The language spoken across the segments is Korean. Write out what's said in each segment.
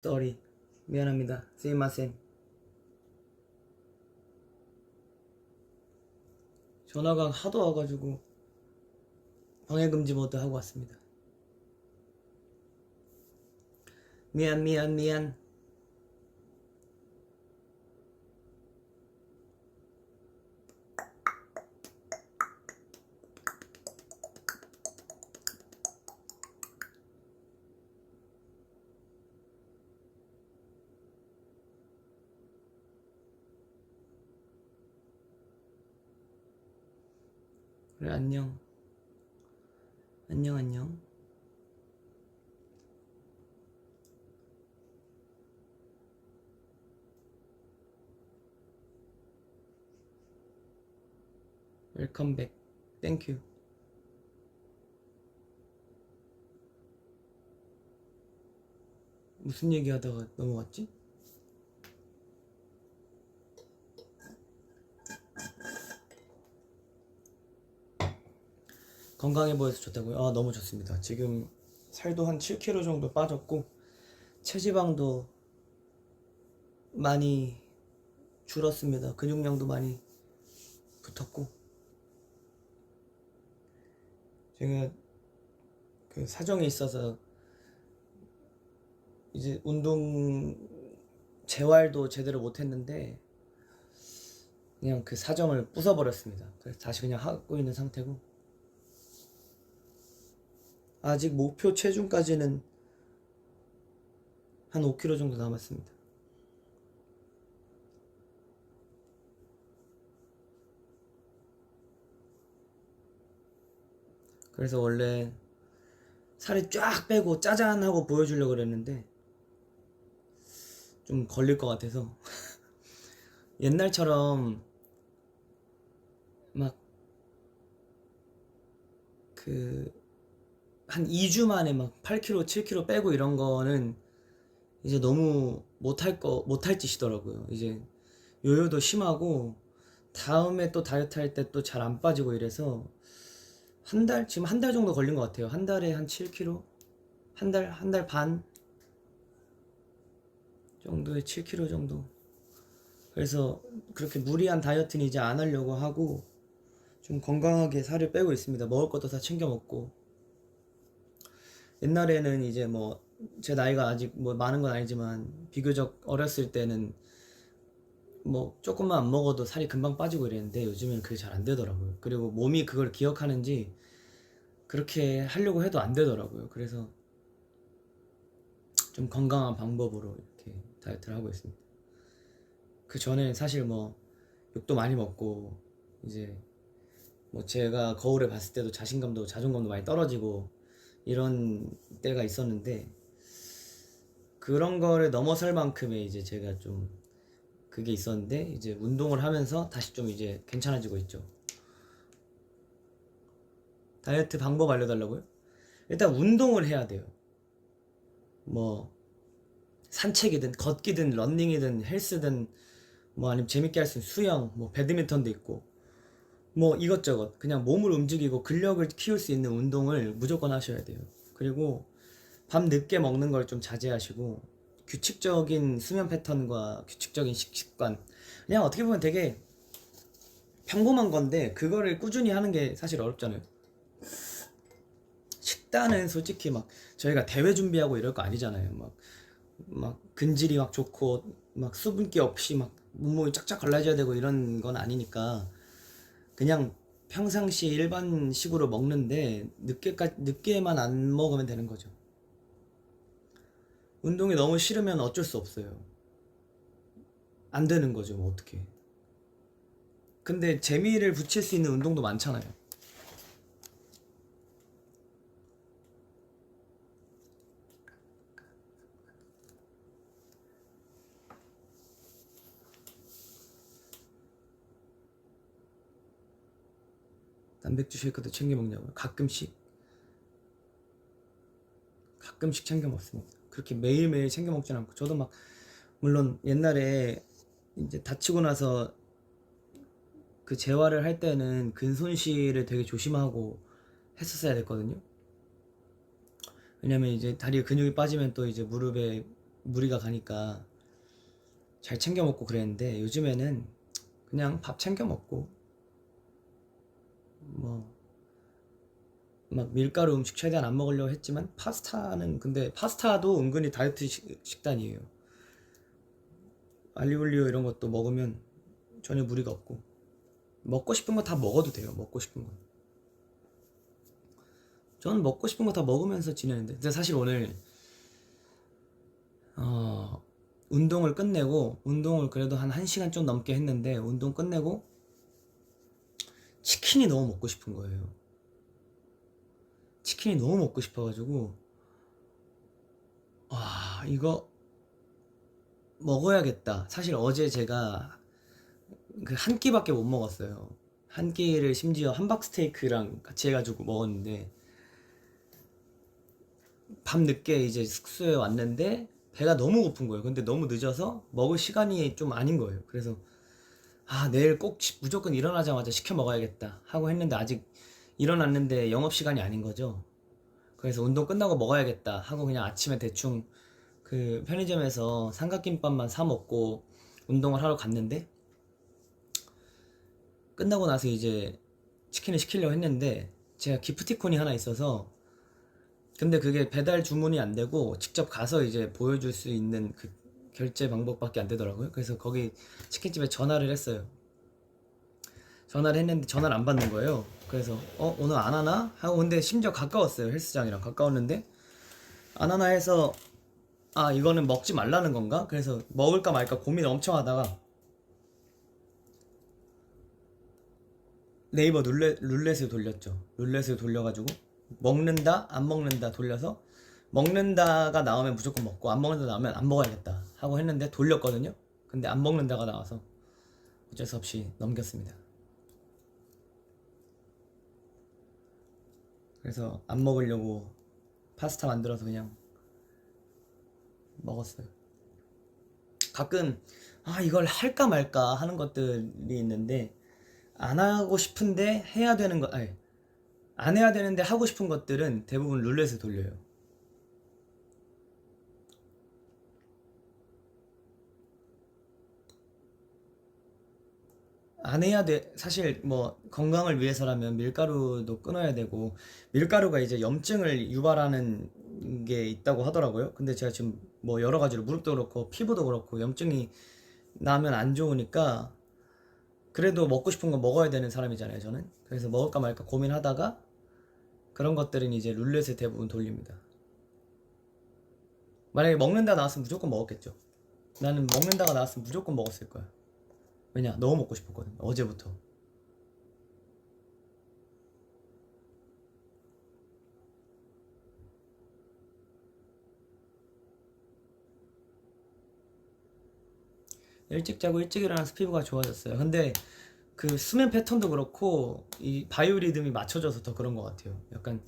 쏘리 미안합니다. 스미마센. 전화가 하도 와가지고 방해금지 모드 하고 왔습니다. 미안. 그래, 안녕. 웰컴백. 땡큐. 무슨 얘기 하다가 넘어갔지? 건강해 보여서 좋다고요? 아, 너무 좋습니다. 지금 살도 한 7kg 정도 빠졌고 체지방도 많이 줄었습니다. 근육량도 많이 붙었고 제가 그 사정이 있어서 이제 운동 재활도 제대로 못했는데 그냥 그 사정을 부숴버렸습니다. 그래서 다시 그냥 하고 있는 상태고 아직 목표 체중까지는 한 5kg 정도 남았습니다. 그래서 원래 살이 쫙 빼고 짜잔 하고 보여주려고 그랬는데 좀 걸릴 것 같아서 옛날처럼 막 그 한 2주 만에 막 8kg, 7kg 빼고 이런 거는 이제 너무 못할 짓이더라고요. 이제 요요도 심하고 다음에 또 다이어트 할 때 또 잘 안 빠지고 이래서 지금 한 달 정도 걸린 것 같아요. 한 달에 한 7kg? 한 달 반 정도에 7kg 정도. 그래서 그렇게 무리한 다이어트는 이제 안 하려고 하고 좀 건강하게 살을 빼고 있습니다. 먹을 것도 다 챙겨 먹고. 옛날에는 이제 뭐 제 나이가 아직 뭐 많은 건 아니지만 비교적 어렸을 때는 뭐 조금만 안 먹어도 살이 금방 빠지고 이랬는데 요즘엔 그게 잘 안 되더라고요. 그리고 몸이 그걸 기억하는지 그렇게 하려고 해도 안 되더라고요. 그래서 좀 건강한 방법으로 이렇게 다이어트를 하고 있습니다. 그 전에 사실 뭐 욕도 많이 먹고 이제 뭐 제가 거울에 봤을 때도 자신감도 자존감도 많이 떨어지고 이런 때가 있었는데 그런 거를 넘어설 만큼의 이제 제가 좀 그게 있었는데 이제 운동을 하면서 다시 좀 이제 괜찮아지고 있죠. 다이어트 방법 알려달라고요? 일단 운동을 해야 돼요. 뭐 산책이든 걷기든 러닝이든 헬스든 뭐 아니면 재밌게 할 수 있는 수영, 뭐 배드민턴도 있고 뭐 이것저것 그냥 몸을 움직이고 근력을 키울 수 있는 운동을 무조건 하셔야 돼요. 그리고 밤 늦게 먹는 걸 좀 자제하시고 규칙적인 수면 패턴과 규칙적인 식습관 그냥 어떻게 보면 되게 평범한 건데 그거를 꾸준히 하는 게 사실 어렵잖아요. 식단은 솔직히 막 저희가 대회 준비하고 이럴 거 아니잖아요. 막 근질이 막 좋고 막 수분기 없이 막 몸무게 쫙쫙 갈라져야 되고 이런 건 아니니까 그냥 평상시 일반식으로 먹는데 늦게만 안 먹으면 되는 거죠. 운동이 너무 싫으면 어쩔 수 없어요. 안 되는 거죠, 뭐 어떻게. 근데 재미를 붙일 수 있는 운동도 많잖아요. 단백질 쉐이크도 챙겨 먹냐고요? 가끔씩 챙겨 먹습니다. 그렇게 매일매일 챙겨 먹진 않고 저도 막 물론 옛날에 이제 다치고 나서 그 재활을 할 때는 근손실을 되게 조심하고 했었어야 됐거든요. 왜냐면 이제 다리 근육이 빠지면 또 이제 무릎에 무리가 가니까 잘 챙겨 먹고 그랬는데, 요즘에는 그냥 밥 챙겨 먹고 뭐 막 밀가루 음식 최대한 안 먹으려고 했지만, 파스타는, 근데 파스타도 은근히 다이어트 식단이에요. 알리올리오 이런 것도 먹으면 전혀 무리가 없고, 먹고 싶은 거 다 먹어도 돼요. 먹고 싶은 거, 저는 먹고 싶은 거 다 먹으면서 지내는데. 근데 사실 오늘 어, 운동을 끝내고, 운동을 그래도 한 1시간 좀 넘게 했는데, 운동 끝내고 치킨이 너무 먹고 싶은 거예요. 치킨이 너무 먹고 싶어가지고, 와, 이거 먹어야겠다. 사실 어제 제가 그 한 끼밖에 못 먹었어요. 한 끼를 심지어 함박 스테이크랑 같이 해가지고 먹었는데, 밤 늦게 이제 숙소에 왔는데 배가 너무 고픈 거예요. 근데 너무 늦어서 먹을 시간이 좀 아닌 거예요. 그래서 내일 꼭 무조건 일어나자마자 시켜 먹어야겠다 하고 했는데, 아직 일어났는데 영업시간이 아닌 거죠. 그래서 운동 끝나고 먹어야겠다 하고 그냥 아침에 대충 그 편의점에서 삼각김밥만 사 먹고 운동을 하러 갔는데, 끝나고 나서 이제 치킨을 시키려고 했는데, 제가 기프티콘이 하나 있어서, 근데 그게 배달 주문이 안 되고 직접 가서 이제 보여줄 수 있는 그 결제 방법밖에 안 되더라고요. 그래서 거기 치킨집에 전화를 했어요. 전화를 했는데 전화를 안 받는 거예요. 그래서 오늘 안 하나? 하고, 근데 심지어 가까웠어요. 헬스장이랑 가까웠는데 안 하나 해서, 이거는 먹지 말라는 건가? 그래서 먹을까 말까 고민 엄청 하다가 네이버 룰렛을 돌렸죠. 룰렛을 돌려가지고 먹는다 안 먹는다 돌려서, 먹는다가 나오면 무조건 먹고 안 먹는다 나오면 안 먹어야겠다 하고 했는데 돌렸거든요. 근데 안 먹는다가 나와서 어쩔 수 없이 넘겼습니다. 그래서 안 먹으려고 파스타 만들어서 그냥 먹었어요. 가끔 이걸 할까 말까 하는 것들이 있는데, 안 하고 싶은데 해야 되는 거, 아니, 안 해야 되는데 하고 싶은 것들은 대부분 룰렛을 돌려요. 안 해야 돼. 사실 뭐 건강을 위해서라면 밀가루도 끊어야 되고, 밀가루가 이제 염증을 유발하는 게 있다고 하더라고요. 근데 제가 지금 뭐 여러 가지로 무릎도 그렇고 피부도 그렇고 염증이 나면 안 좋으니까, 그래도 먹고 싶은 거 먹어야 되는 사람이잖아요, 저는. 그래서 먹을까 말까 고민하다가 그런 것들은 이제 룰렛에 대부분 돌립니다. 만약에 먹는다 나왔으면 무조건 먹었겠죠. 나는 먹는다가 나왔으면 무조건 먹었을 거야. 왜냐? 너무 먹고 싶었거든. 어제부터. 일찍 자고 일찍 일어나서 피부가 좋아졌어요. 근데 그 수면 패턴도 그렇고 이 바이오 리듬이 맞춰져서 더 그런 것 같아요. 약간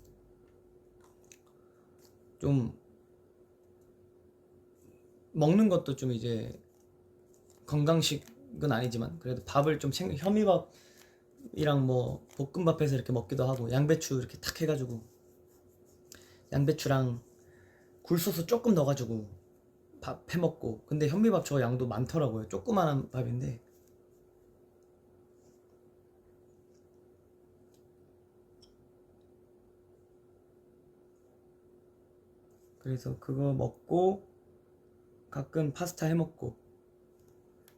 좀 먹는 것도 좀 이제 건강식은 아니지만 그래도 밥을 좀 챙겨, 현미밥이랑 뭐 볶음밥해서 이렇게 먹기도 하고, 양배추 이렇게 탁 해가지고 양배추랑 굴소스 조금 넣어가지고 밥 해먹고. 근데 현미밥 저 양도 많더라고요. 조그만한 밥인데. 그래서 그거 먹고 가끔 파스타 해먹고.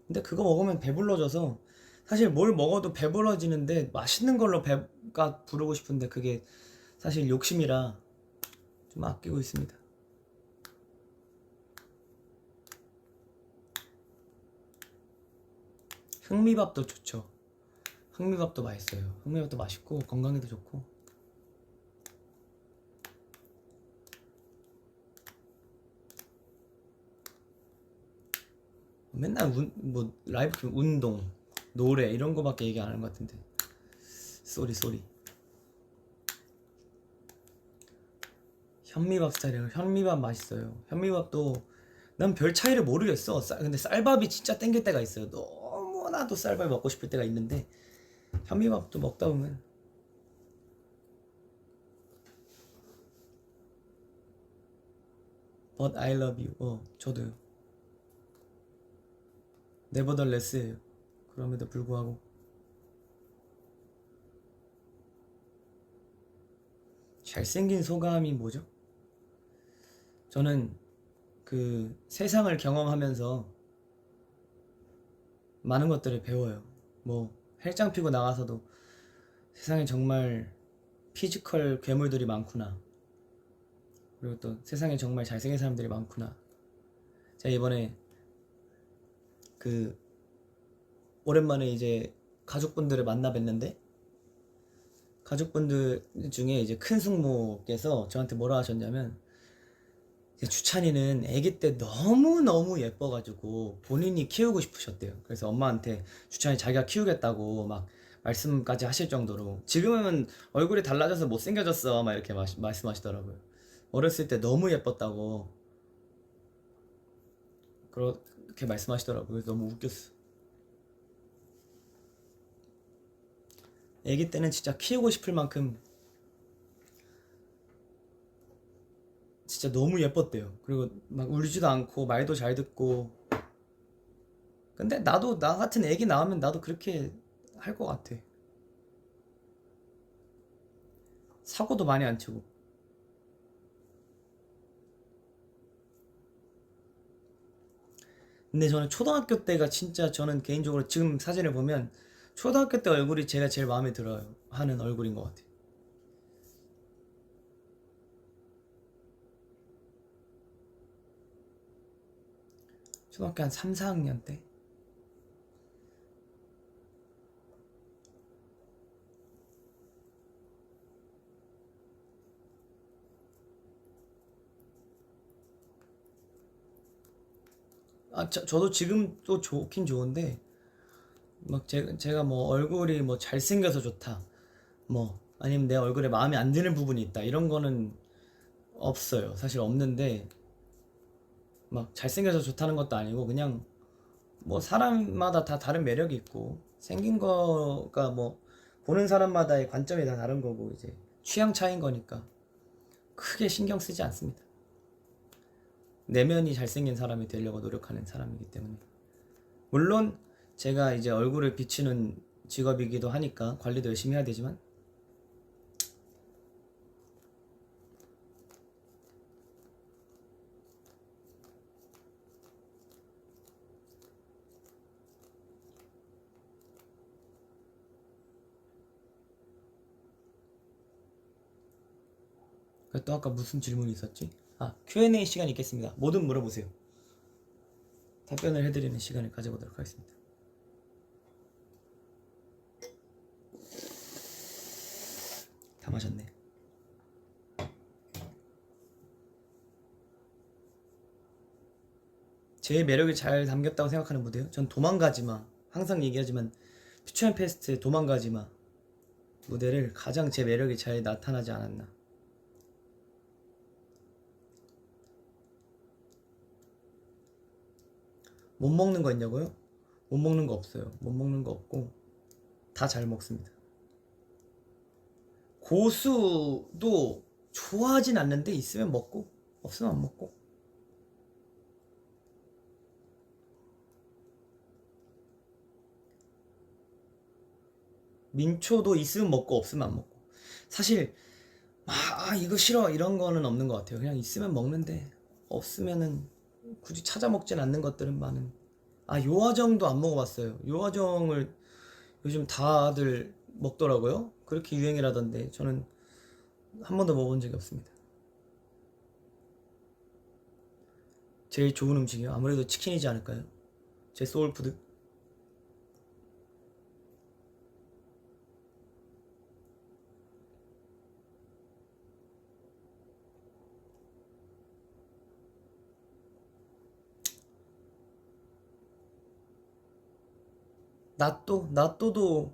근데 그거 먹으면 배불러져서, 사실 뭘 먹어도 배불러지는데 맛있는 걸로 배가 부르고 싶은데 그게 사실 욕심이라 좀 아끼고 있습니다. 흑미밥도 좋죠. 흑미밥도 맛있어요. 흑미밥도 맛있고 건강에도 좋고. 맨날 뭐 라이브 운동, 노래 이런 거밖에 얘기 안 하는 것 같은데. 쏘리. 현미밥 스타일이에요. 현미밥 맛있어요. 현미밥도 난 별 차이를 모르겠어. 근데 쌀밥이 진짜 땡길 때가 있어요. 너무나도 쌀밥 먹고 싶을 때가 있는데, 현미밥도 먹다 보면. But I love you. 저도요. Nevertheless예요. 그럼에도 불구하고. 잘생긴 소감이 뭐죠? 저는 그 세상을 경험하면서 많은 것들을 배워요. 뭐 헬장 피고 나가서도 세상에 정말 피지컬 괴물들이 많구나. 그리고 또 세상에 정말 잘생긴 사람들이 많구나. 제가 이번에 그 오랜만에 이제 가족분들을 만나 뵀는데, 가족분들 중에 이제 큰 숙모께서 저한테 뭐라 하셨냐면, 주찬이는 아기 때 너무너무 예뻐가지고 본인이 키우고 싶으셨대요. 그래서 엄마한테 주찬이 자기가 키우겠다고 막 말씀까지 하실 정도로, 지금은 얼굴이 달라져서 못생겨졌어 막 이렇게 말씀하시더라고요. 어렸을 때 너무 예뻤다고 그렇게 말씀하시더라고요. 그래서 너무 웃겼어. 아기 때는 진짜 키우고 싶을 만큼 진짜 너무 예뻤대요. 그리고 막 울지도 않고 말도 잘 듣고. 근데 나도 나 같은 애기 나오면 나도 그렇게 할 것 같아. 사고도 많이 안 치고. 근데 저는 초등학교 때가 진짜, 저는 개인적으로 지금 사진을 보면 초등학교 때 얼굴이 제가 제일 마음에 들어요 하는 얼굴인 것 같아요. 초등학교 한 3, 4학년 때. 저도 지금 또 좋긴 좋은데, 막 제가 뭐 얼굴이 뭐 잘생겨서 좋다, 뭐 아니면 내 얼굴에 마음에 안 드는 부분이 있다, 이런 거는 없어요. 사실 없는데, 막 잘생겨서 좋다는 것도 아니고, 그냥 뭐 사람마다 다 다른 매력이 있고, 생긴 거가 뭐 보는 사람마다의 관점이 다 다른 거고, 이제 취향 차이인 거니까 크게 신경 쓰지 않습니다. 내면이 잘생긴 사람이 되려고 노력하는 사람이기 때문에. 물론 제가 이제 얼굴을 비추는 직업이기도 하니까 관리도 열심히 해야 되지만, 또 아까 무슨 질문이 있었지? Q&A 시간 있겠습니다. 뭐든 물어보세요. 답변을 해드리는 시간을 가져보도록 하겠습니다. 다 마셨네. 제 매력이 잘 담겼다고 생각하는 무대요? 전 도망가지마, 항상 얘기하지만 퓨처 페스트의 도망가지마 무대를 가장 제 매력이 잘 나타나지 않았나. 못 먹는 거 있냐고요? 못 먹는 거 없어요. 못 먹는 거 없고 다 잘 먹습니다. 고수도 좋아하진 않는데 있으면 먹고 없으면 안 먹고. 민초도 있으면 먹고 없으면 안 먹고. 사실 이거 싫어 이런 거는 없는 것 같아요. 그냥 있으면 먹는데 없으면은 굳이 찾아 먹진 않는 것들은 많은. 요화정도 안 먹어봤어요. 요화정을 요즘 다들 먹더라고요. 그렇게 유행이라던데 저는 한 번도 먹어본 적이 없습니다. 제일 좋은 음식이요? 아무래도 치킨이지 않을까요? 제 소울푸드. 나또도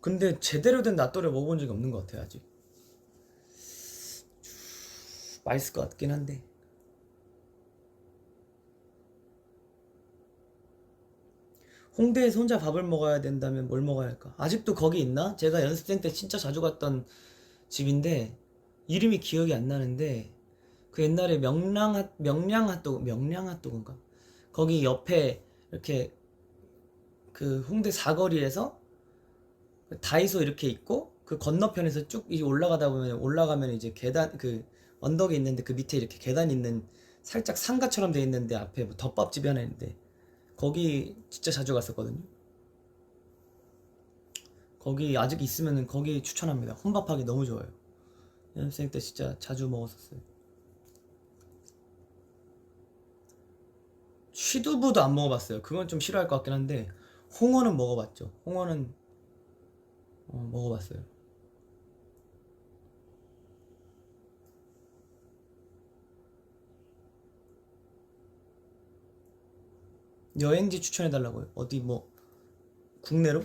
근데 제대로 된 나또를 먹어본 적이 없는 것 같아요. 아직 맛있을 것 같긴 한데. 홍대에서 혼자 밥을 먹어야 된다면 뭘 먹어야 할까? 아직도 거기 있나? 제가 연습생 때 진짜 자주 갔던 집인데 이름이 기억이 안 나는데, 그 옛날에 명량핫도그인가? 거기 옆에 이렇게 그 홍대 사거리에서 그 다이소 이렇게 있고 그 건너편에서 쭉 올라가면 이제 계단 그 언덕이 있는데 그 밑에 이렇게 계단 있는 살짝 상가처럼 돼 있는데 앞에 뭐 덮밥집이 하나 있는데 거기 진짜 자주 갔었거든요. 거기 아직 있으면은 거기 추천합니다. 혼밥하기 너무 좋아요. 연습생 때 진짜 자주 먹었었어요. 취두부도 안 먹어봤어요. 그건 좀 싫어할 것 같긴 한데 홍어는 먹어봤죠. 홍어는 먹어봤어요. 여행지 추천해달라고요? 어디 뭐 국내로?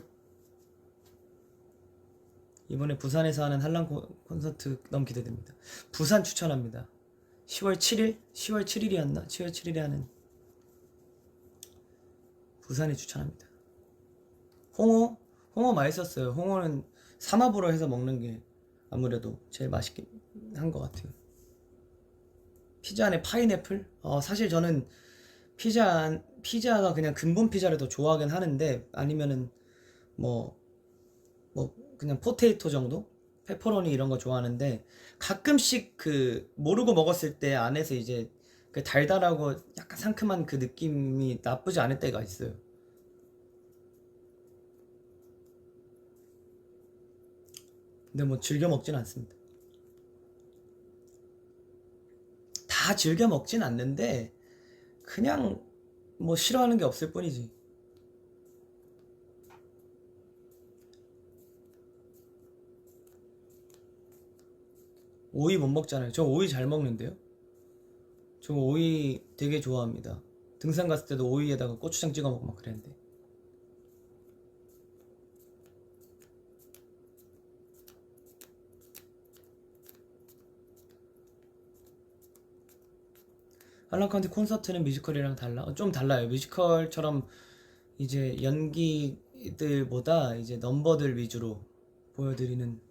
이번에 부산에서 하는 한랑 콘서트 너무 기대됩니다. 부산 추천합니다. 10월 7일? 10월 7일이었나? 10월 7일에 하는 부산이 추천합니다. 홍어 맛있었어요. 홍어는 삼합으로 해서 먹는 게 아무래도 제일 맛있긴 한 것 같아요. 피자 안에 파인애플? 사실 저는 피자가 그냥 근본 피자를 더 좋아하긴 하는데 아니면은 뭐 그냥 포테이토 정도? 페퍼로니 이런 거 좋아하는데 가끔씩 그 모르고 먹었을 때 안에서 이제 그 달달하고 약간 상큼한 그 느낌이 나쁘지 않을 때가 있어요. 근데 뭐 즐겨 먹진 않습니다. 다 즐겨 먹진 않는데 그냥 뭐 싫어하는 게 없을 뿐이지. 오이 못 먹잖아요. 저 오이 잘 먹는데요. 저 오이 되게 좋아합니다. 등산 갔을 때도 오이에다가 고추장 찍어 먹고 막 그랬는데. 한라카운티 콘서트는 뮤지컬이랑 달라? 좀 달라요. 뮤지컬처럼 이제 연기들보다 이제 넘버들 위주로 보여드리는.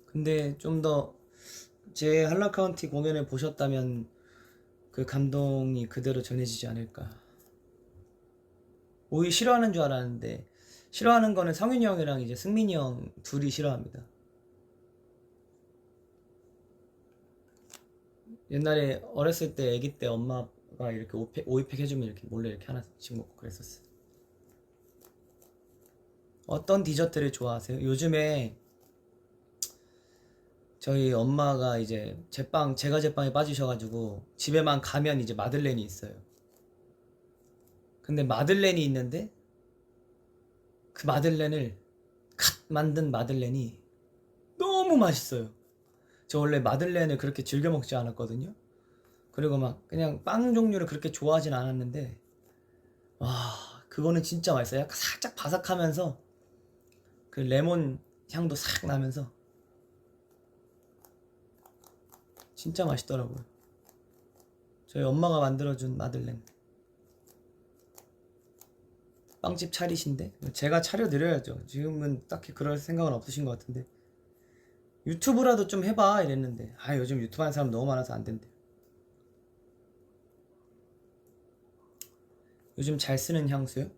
근데 좀 더 제 한라카운티 공연을 보셨다면 그 감동이 그대로 전해지지 않을까. 오이 싫어하는 줄 알았는데 싫어하는 거는 성윤이 형이랑 이제 승민이 형 둘이 싫어합니다. 옛날에 어렸을 때 아기 때 엄마가 이렇게 오이팩 해주면 이렇게 몰래 이렇게 하나씩 먹고 그랬었어요. 어떤 디저트를 좋아하세요? 요즘에 저희 엄마가 이제 제가 제빵에 빠지셔가지고 집에만 가면 이제 마들렌이 있어요. 근데 마들렌이 있는데 그 마들렌을 갓 만든 마들렌이 너무 맛있어요. 저 원래 마들렌을 그렇게 즐겨 먹지 않았거든요. 그리고 막 그냥 빵 종류를 그렇게 좋아하진 않았는데 와 그거는 진짜 맛있어요. 약간 살짝 바삭하면서 그 레몬 향도 싹 나면서 진짜 맛있더라고요. 저희 엄마가 만들어준 마들렌. 빵집 차리신데 제가 차려드려야죠. 지금은 딱히 그럴 생각은 없으신 것 같은데 유튜브라도 좀 해봐 이랬는데 요즘 유튜브 하는 사람 너무 많아서 안 된대. 요즘 잘 쓰는 향수요?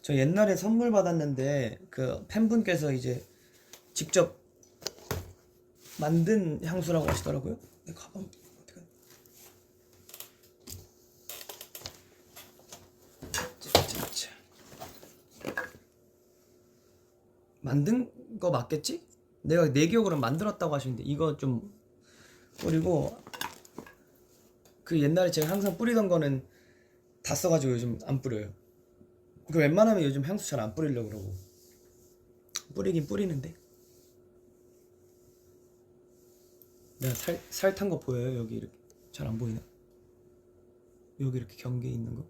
저 옛날에 선물 받았는데 그 팬분께서 이제 직접 만든 향수라고 하시더라고요. 내 가방 어떻게 만든 거 맞겠지? 내가 내 기억으로는 만들었다고 하시는데 이거 좀 뿌리고 그 옛날에 제가 항상 뿌리던 거는 다 써가지고 요즘 안 뿌려요. 그 웬만하면 요즘 향수 잘 안 뿌리려고 그러고 뿌리긴 뿌리는데 내가 살 탄 거 보여요? 여기 이렇게 잘 안 보이나? 여기 이렇게 경계 있는 거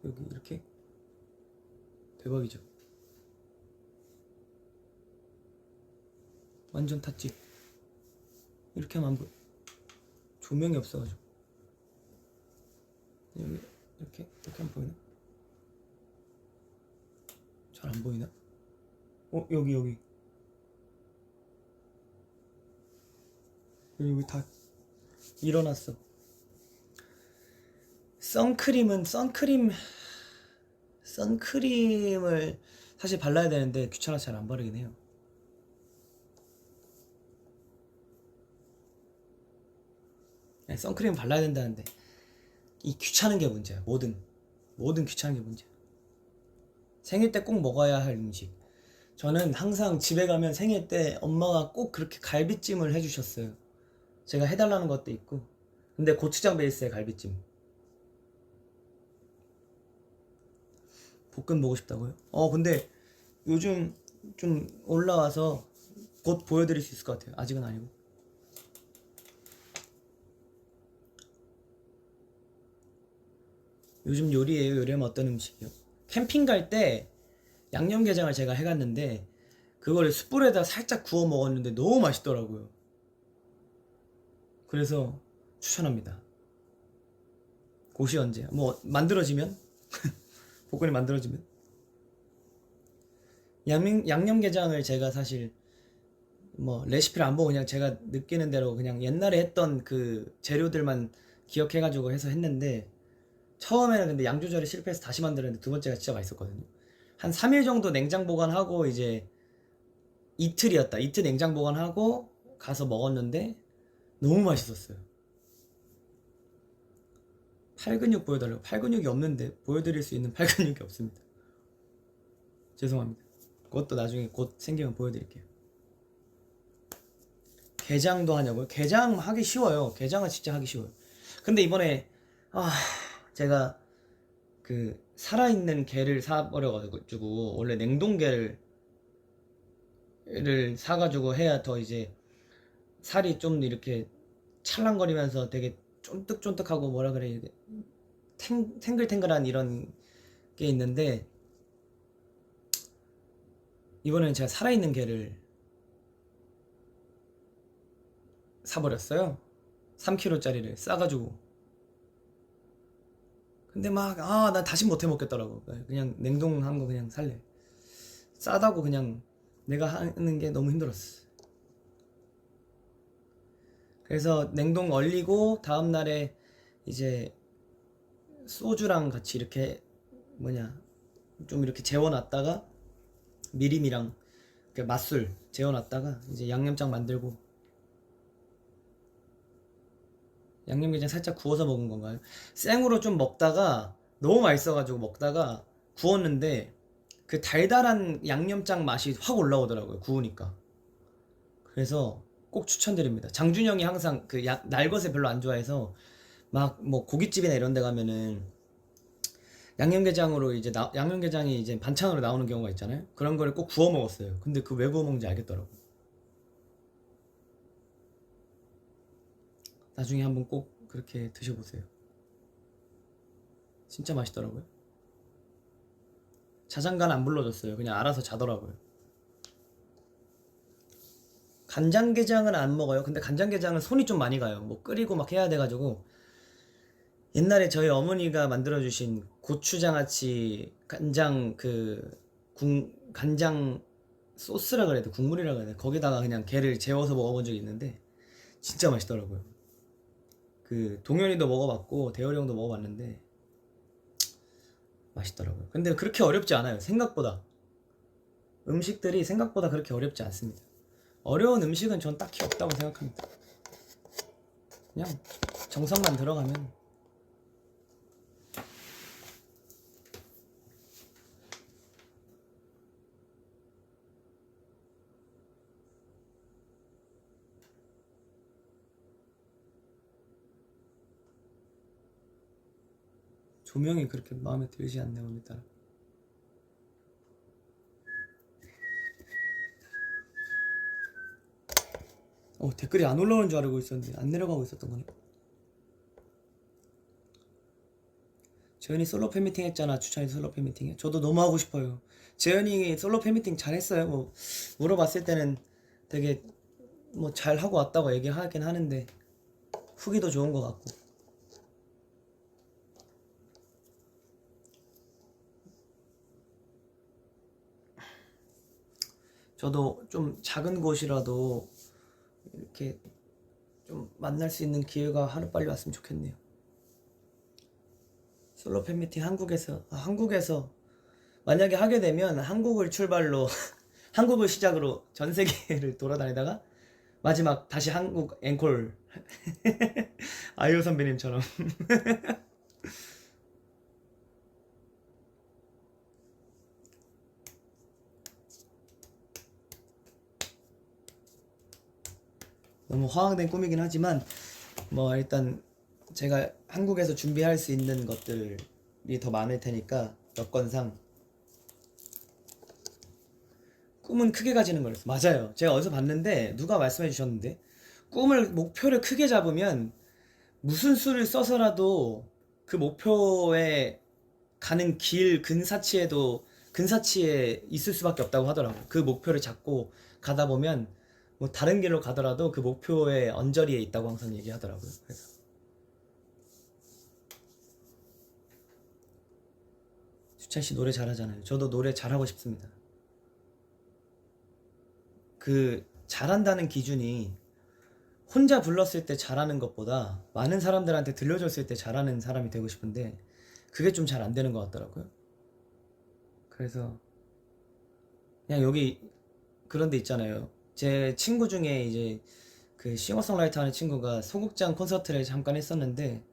여기 이렇게 대박이죠. 완전 탔지. 이렇게 하면 안 보여. 조명이 없어가지고 여기 이렇게 하면 보이나? 잘 안 보이나? 여기 다 일어났어. 선크림을 사실 발라야 되는데 귀찮아서 잘 안 바르긴 해요. 네, 선크림 발라야 된다는데 이 귀찮은 게 문제야. 뭐든 귀찮은 게 문제야. 생일 때 꼭 먹어야 할 음식. 저는 항상 집에 가면 생일 때 엄마가 꼭 그렇게 갈비찜을 해주셨어요. 제가 해달라는 것도 있고. 근데 고추장 베이스의 갈비찜. 볶음 보고 싶다고요? 근데 요즘 좀 올라와서 곧 보여드릴 수 있을 것 같아요. 아직은 아니고. 요즘 요리예요. 요리하면 어떤 음식이요? 캠핑 갈 때 양념게장을 제가 해갔는데 그거를 숯불에다 살짝 구워 먹었는데 너무 맛있더라고요. 그래서 추천합니다. 곳이 언제? 뭐 만들어지면 복근이 만들어지면 양념게장을 제가 사실 뭐 레시피를 안 보고 그냥 제가 느끼는 대로 그냥 옛날에 했던 그 재료들만 기억해가지고 해서 했는데 처음에는 근데 양 조절에 실패해서 다시 만들었는데 두 번째가 진짜 맛있었거든요. 한 3일 정도 냉장 보관하고 이제 이틀 냉장 보관하고 가서 먹었는데 너무 맛있었어요. 팔근육 보여달라고. 팔근육이 없는데 보여드릴 수 있는 팔근육이 없습니다. 죄송합니다. 그것도 나중에 곧 생기면 보여드릴게요. 게장도 하냐고요? 게장 하기 쉬워요. 게장은 진짜 하기 쉬워요. 근데 이번에 제가 그 살아있는 게를 사버려가지고 원래 냉동게를 사가지고 해야 더 이제 살이 좀 이렇게 찰랑거리면서 되게 쫀득쫀득하고 뭐라 그래 이게 탱글탱글한 이런 게 있는데 이번에는 제가 살아있는 게를 사버렸어요. 3kg짜리를 싸가지고. 근데 난 다시 못 해먹겠더라고. 그냥 냉동한 거 그냥 살래. 싸다고 그냥 내가 하는 게 너무 힘들었어. 그래서 냉동 얼리고 다음날에 이제 소주랑 같이 이렇게 좀 이렇게 재워놨다가 미림이랑 맛술 재워놨다가 이제 양념장 만들고 양념게장 살짝 구워서 먹은 건가요? 생으로 좀 먹다가 너무 맛있어가지고 먹다가 구웠는데 그 달달한 양념장 맛이 확 올라오더라고요. 구우니까. 그래서 꼭 추천드립니다. 장준영이 항상 날것을 별로 안 좋아해서 막 뭐 고깃집이나 이런 데 가면은 양념게장으로 이제 양념게장이 이제 반찬으로 나오는 경우가 있잖아요. 그런 거를 꼭 구워 먹었어요. 근데 그 왜 구워 먹는지 알겠더라고. 나중에 한번 꼭 그렇게 드셔보세요. 진짜 맛있더라고요. 자장가는 안 불러줬어요. 그냥 알아서 자더라고요. 간장게장은 안 먹어요. 근데 간장게장은 손이 좀 많이 가요. 뭐 끓이고 막 해야 돼가지고 옛날에 저희 어머니가 만들어주신 고추장아찌 간장 간장 소스라 그래야 돼, 국물이라 그래야 돼. 거기다가 그냥 게를 재워서 먹어본 적이 있는데 진짜 맛있더라고요. 그 동현이도 먹어봤고 대열이 형도 먹어봤는데 맛있더라고요. 근데 그렇게 어렵지 않아요. 생각보다 음식들이 생각보다 그렇게 어렵지 않습니다. 어려운 음식은 전 딱히 없다고 생각합니다. 그냥 정성만 들어가면. 조명이 그렇게 마음에 들지 않네요, 오늘따라. 댓글이 안 올라오는 줄 알고 있었는데 안 내려가고 있었던 거네. 재현이 솔로 팬미팅 했잖아. 추천이 솔로 팬미팅에. 저도 너무 하고 싶어요. 재현이 솔로 팬미팅 잘했어요. 뭐 물어봤을 때는 되게 뭐 잘하고 왔다고 얘기하긴 하는데 후기도 좋은 것 같고. 저도 좀 작은 곳이라도 이렇게 좀 만날 수 있는 기회가 하루빨리 왔으면 좋겠네요. 솔로 팬미팅 한국에서 만약에 하게 되면 한국을 출발로 한국을 시작으로 전 세계를 돌아다니다가 마지막 다시 한국 앵콜 아이유 선배님처럼. 너무 허황된 꿈이긴 하지만 뭐 일단 제가 한국에서 준비할 수 있는 것들이 더 많을 테니까 여건상 꿈은 크게 가지는 거였어. 맞아요. 제가 어디서 봤는데 누가 말씀해 주셨는데 목표를 크게 잡으면 무슨 수를 써서라도 그 목표에 가는 길 근사치에 있을 수밖에 없다고 하더라고요. 그 목표를 잡고 가다 보면 뭐 다른 길로 가더라도 그 목표의 언저리에 있다고 항상 얘기하더라고요. 그래서 수찬 씨 노래 잘하잖아요. 저도 노래 잘하고 싶습니다. 그 잘한다는 기준이 혼자 불렀을 때 잘하는 것보다 많은 사람들한테 들려줬을 때 잘하는 사람이 되고 싶은데 그게 좀 잘 안 되는 것 같더라고요. 그래서 그냥 여기 그런 데 있잖아요. 제 친구 중에 이제 그 싱어송라이터 하는 친구가 소극장 콘서트를 잠깐 했었는데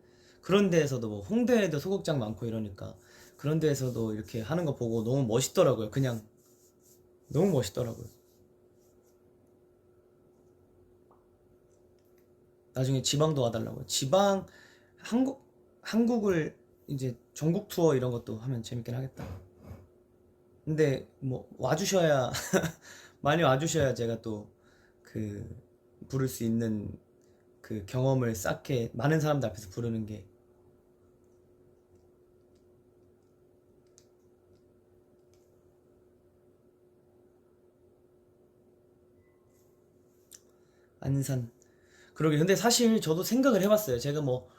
그런 데에서도 뭐 홍대에도 소극장 많고 이러니까 그런 데에서도 이렇게 하는 거 보고 너무 멋있더라고요. 그냥 너무 멋있더라고요. 나중에 지방도 와달라고요. 한국을 이제 전국 투어 이런 것도 하면 재밌긴 하겠다. 근데 뭐 와주셔야 많이 와주셔야 제가 또 그 부를 수 있는 그 경험을 쌓게 많은 사람들 앞에서 부르는 게. 안산. 그러게. 근데 사실 저도 생각을 해봤어요. 제가 뭐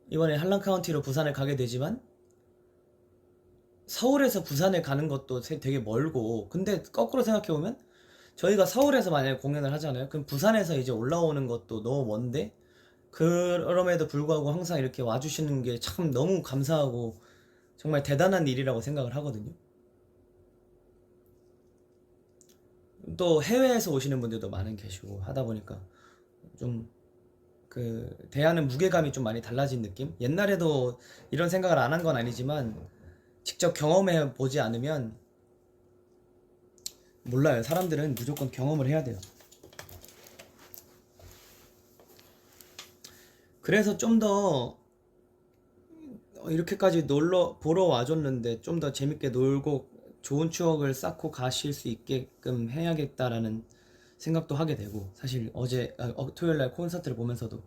이번에 한란 카운티로 부산을 가게 되지만 서울에서 부산에 가는 것도 되게 멀고, 근데 거꾸로 생각해보면 저희가 서울에서 만약에 공연을 하잖아요. 그럼 부산에서 이제 올라오는 것도 너무 먼데 그럼에도 불구하고 항상 이렇게 와주시는 게 참 너무 감사하고 정말 대단한 일이라고 생각을 하거든요. 또 해외에서 오시는 분들도 많은 계시고 하다 보니까 좀 그 대하는 무게감이 좀 많이 달라진 느낌? 옛날에도 이런 생각을 안 한 건 아니지만 직접 경험해 보지 않으면 몰라요. 사람들은 무조건 경험을 해야 돼요. 그래서 좀 더 이렇게까지 놀러 보러 와줬는데 좀 더 재밌게 놀고 좋은 추억을 쌓고 가실 수 있게끔 해야겠다라는 생각도 하게 되고, 사실 토요일 날 콘서트를 보면서도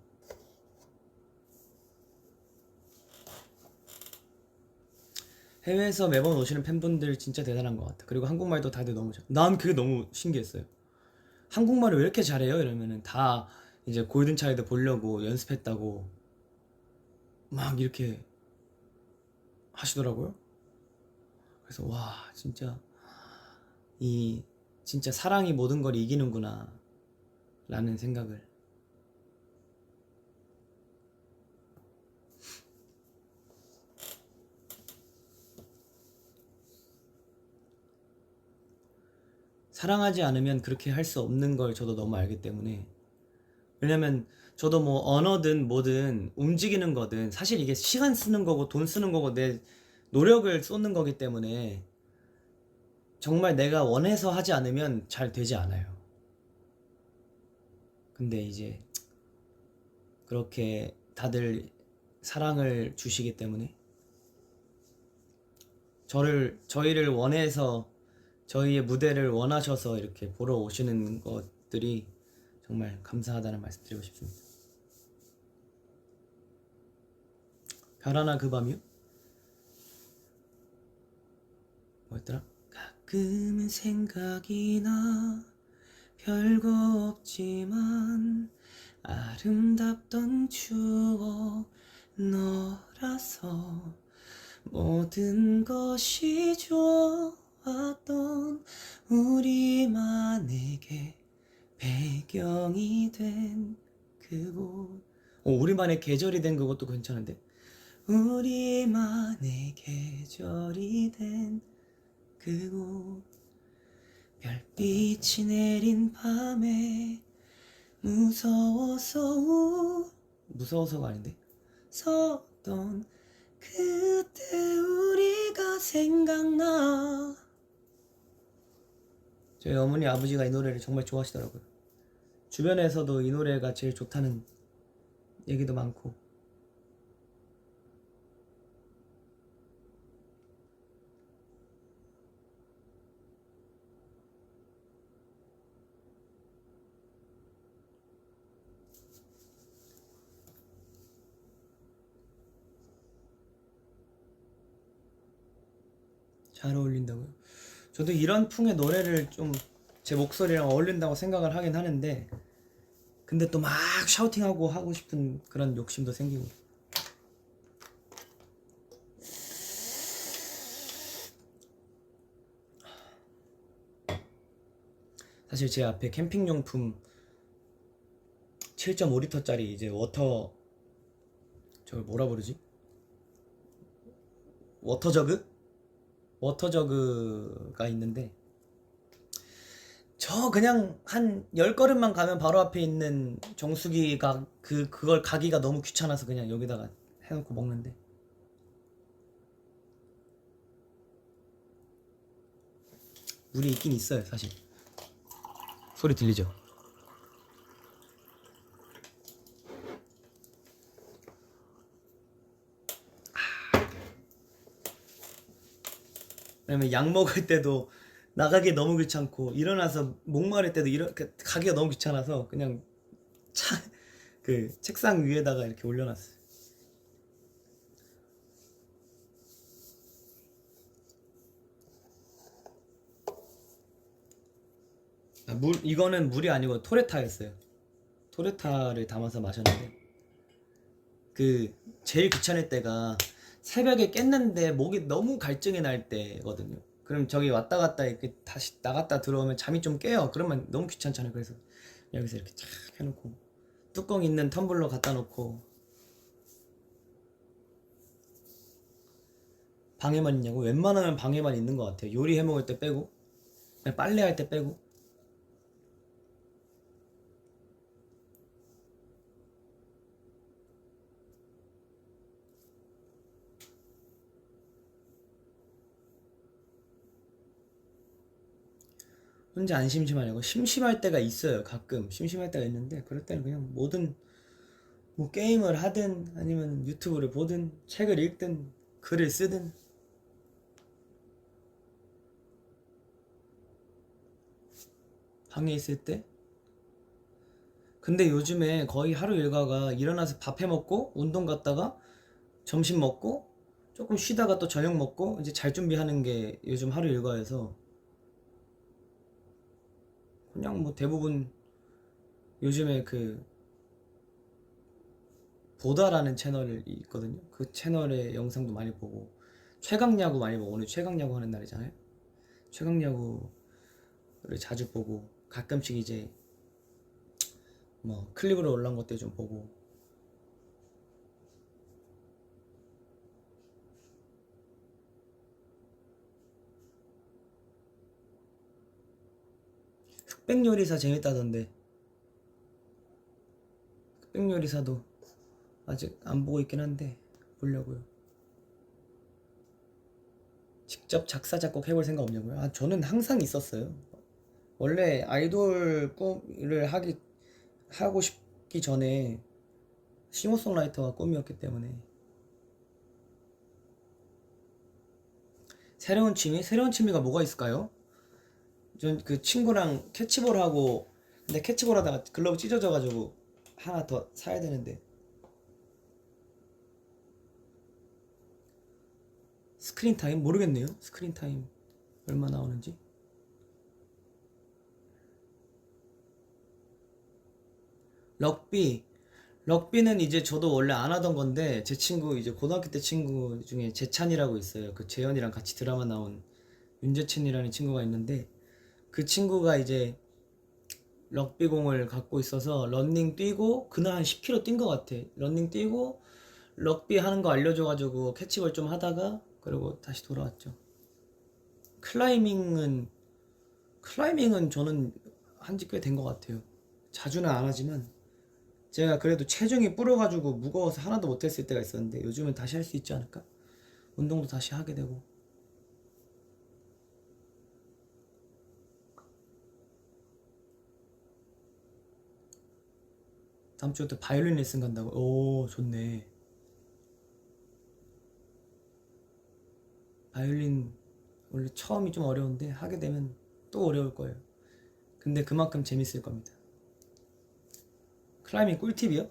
해외에서 매번 오시는 팬분들 진짜 대단한 것 같아. 그리고 한국말도 다들 너무 난 그게 너무 신기했어요. 한국말을 왜 이렇게 잘해요? 이러면은 다 이제 골든차일드 보려고 연습했다고 막 이렇게 하시더라고요. 그래서 와, 진짜 이 진짜 사랑이 모든 걸 이기는구나 라는 생각을. 사랑하지 않으면 그렇게 할 수 없는 걸 저도 너무 알기 때문에. 왜냐면 저도 뭐 언어든 뭐든 움직이는 거든 사실 이게 시간 쓰는 거고 돈 쓰는 거고 내 노력을 쏟는 거기 때문에 정말 내가 원해서 하지 않으면 잘 되지 않아요. 근데 이제 그렇게 다들 사랑을 주시기 때문에 저희를 원해서 저희의 무대를 원하셔서 이렇게 보러 오시는 것들이 정말 감사하다는 말씀 드리고 싶습니다. 별 하나 그 밤이요? 뭐였더라? 가끔은 생각이 나 별거 없지만 아름답던 추억 너라서 모든 것이 좋아 왔던 우리만에게 배경이 된 그곳. 우리만의 계절이 된 그것도 괜찮은데. 우리만의 계절이 된 그곳. 별빛이 내린 밤에 무서워서가 아닌데 섰던 그때 우리가 생각나. 저희 어머니 아버지가 이 노래를 정말 좋아하시더라고요. 주변에서도 이 노래가 제일 좋다는 얘기도 많고. 잘 어울린다고요? 저도 이런 풍의 노래를 좀 제 목소리랑 어울린다고 생각을 하긴 하는데, 근데 또 막 샤우팅하고 하고 싶은 그런 욕심도 생기고. 사실 제 앞에 캠핑용품 7.5리터짜리 이제 저걸 뭐라 부르지? 워터저그가 있는데, 저 그냥 한 10걸음만 가면 바로 앞에 있는 정수기가 그걸 가기가 너무 귀찮아서 그냥 여기다가 해놓고 먹는데, 물이 있긴 있어요. 사실 소리 들리죠? 왜냐면 약 먹을 때도 나가기 너무 귀찮고, 일어나서 목마를 때도 가기가 너무 귀찮아서 그냥 책상 위에다가 이렇게 올려놨어요. 이거는 물이 아니고 토레타였어요. 토레타를 담아서 마셨는데, 제일 귀찮을 때가 새벽에 깼는데 목이 너무 갈증이 날 때거든요. 그럼 저기 왔다 갔다 이렇게 다시 나갔다 들어오면 잠이 좀 깨요. 그러면 너무 귀찮잖아요. 그래서 여기서 이렇게 쫙 해놓고 뚜껑 있는 텀블러 갖다 놓고. 방에만 있냐고? 웬만하면 방에만 있는 것 같아요. 요리 해먹을 때 빼고, 빨래할 때 빼고. 혼자 안 심심하냐고? 심심할 때가 있어요. 가끔 심심할 때가 있는데, 그럴 때는 그냥 뭐 게임을 하든 아니면 유튜브를 보든 책을 읽든 글을 쓰든. 방에 있을 때. 근데 요즘에 거의 하루 일과가 일어나서 밥 해 먹고 운동 갔다가 점심 먹고 조금 쉬다가 또 저녁 먹고 이제 잘 준비하는 게 요즘 하루 일과여서, 그냥 뭐 대부분 요즘에 보다라는 채널이 있거든요. 그 채널의 영상도 많이 보고, 최강야구 많이 보고, 오늘 최강야구 하는 날이잖아요. 최강야구를 자주 보고, 가끔씩 이제 뭐 클립으로 올라온 것들 좀 보고. 흑백요리사 재밌다던데. 흑백요리사도 아직 안 보고 있긴 한데 보려고요. 직접 작사 작곡 해볼 생각 없냐고요? 저는 항상 있었어요. 원래 아이돌 꿈을 하고 싶기 전에 싱어송라이터가 꿈이었기 때문에. 새로운 취미가 뭐가 있을까요? 전 친구랑 캐치볼 하고, 근데 캐치볼 하다가 글러브 찢어져가지고 하나 더 사야 되는데. 스크린 타임 모르겠네요. 스크린 타임 얼마 나오는지. 럭비는 이제 저도 원래 안 하던 건데, 제 친구 이제 고등학교 때 친구 중에 재찬이라고 있어요. 그 재현이랑 같이 드라마 나온 윤재친이라는 친구가 있는데 그 친구가 이제 럭비공을 갖고 있어서 러닝 뛰고 그날 한 10km 뛴 것 같아. 러닝 뛰고 럭비 하는 거 알려줘가지고 캐치볼 좀 하다가 그리고 다시 돌아왔죠. 클라이밍은 저는 한지 꽤 된 것 같아요. 자주는 안 하지만 제가 그래도 체중이 불어가지고 무거워서 하나도 못했을 때가 있었는데 요즘은 다시 할 수 있지 않을까? 운동도 다시 하게 되고. 다음 주부터 바이올린 레슨 간다고. 오, 좋네. 바이올린 원래 처음이 좀 어려운데 하게 되면 또 어려울 거예요. 근데 그만큼 재밌을 겁니다. 클라이밍 꿀팁이요?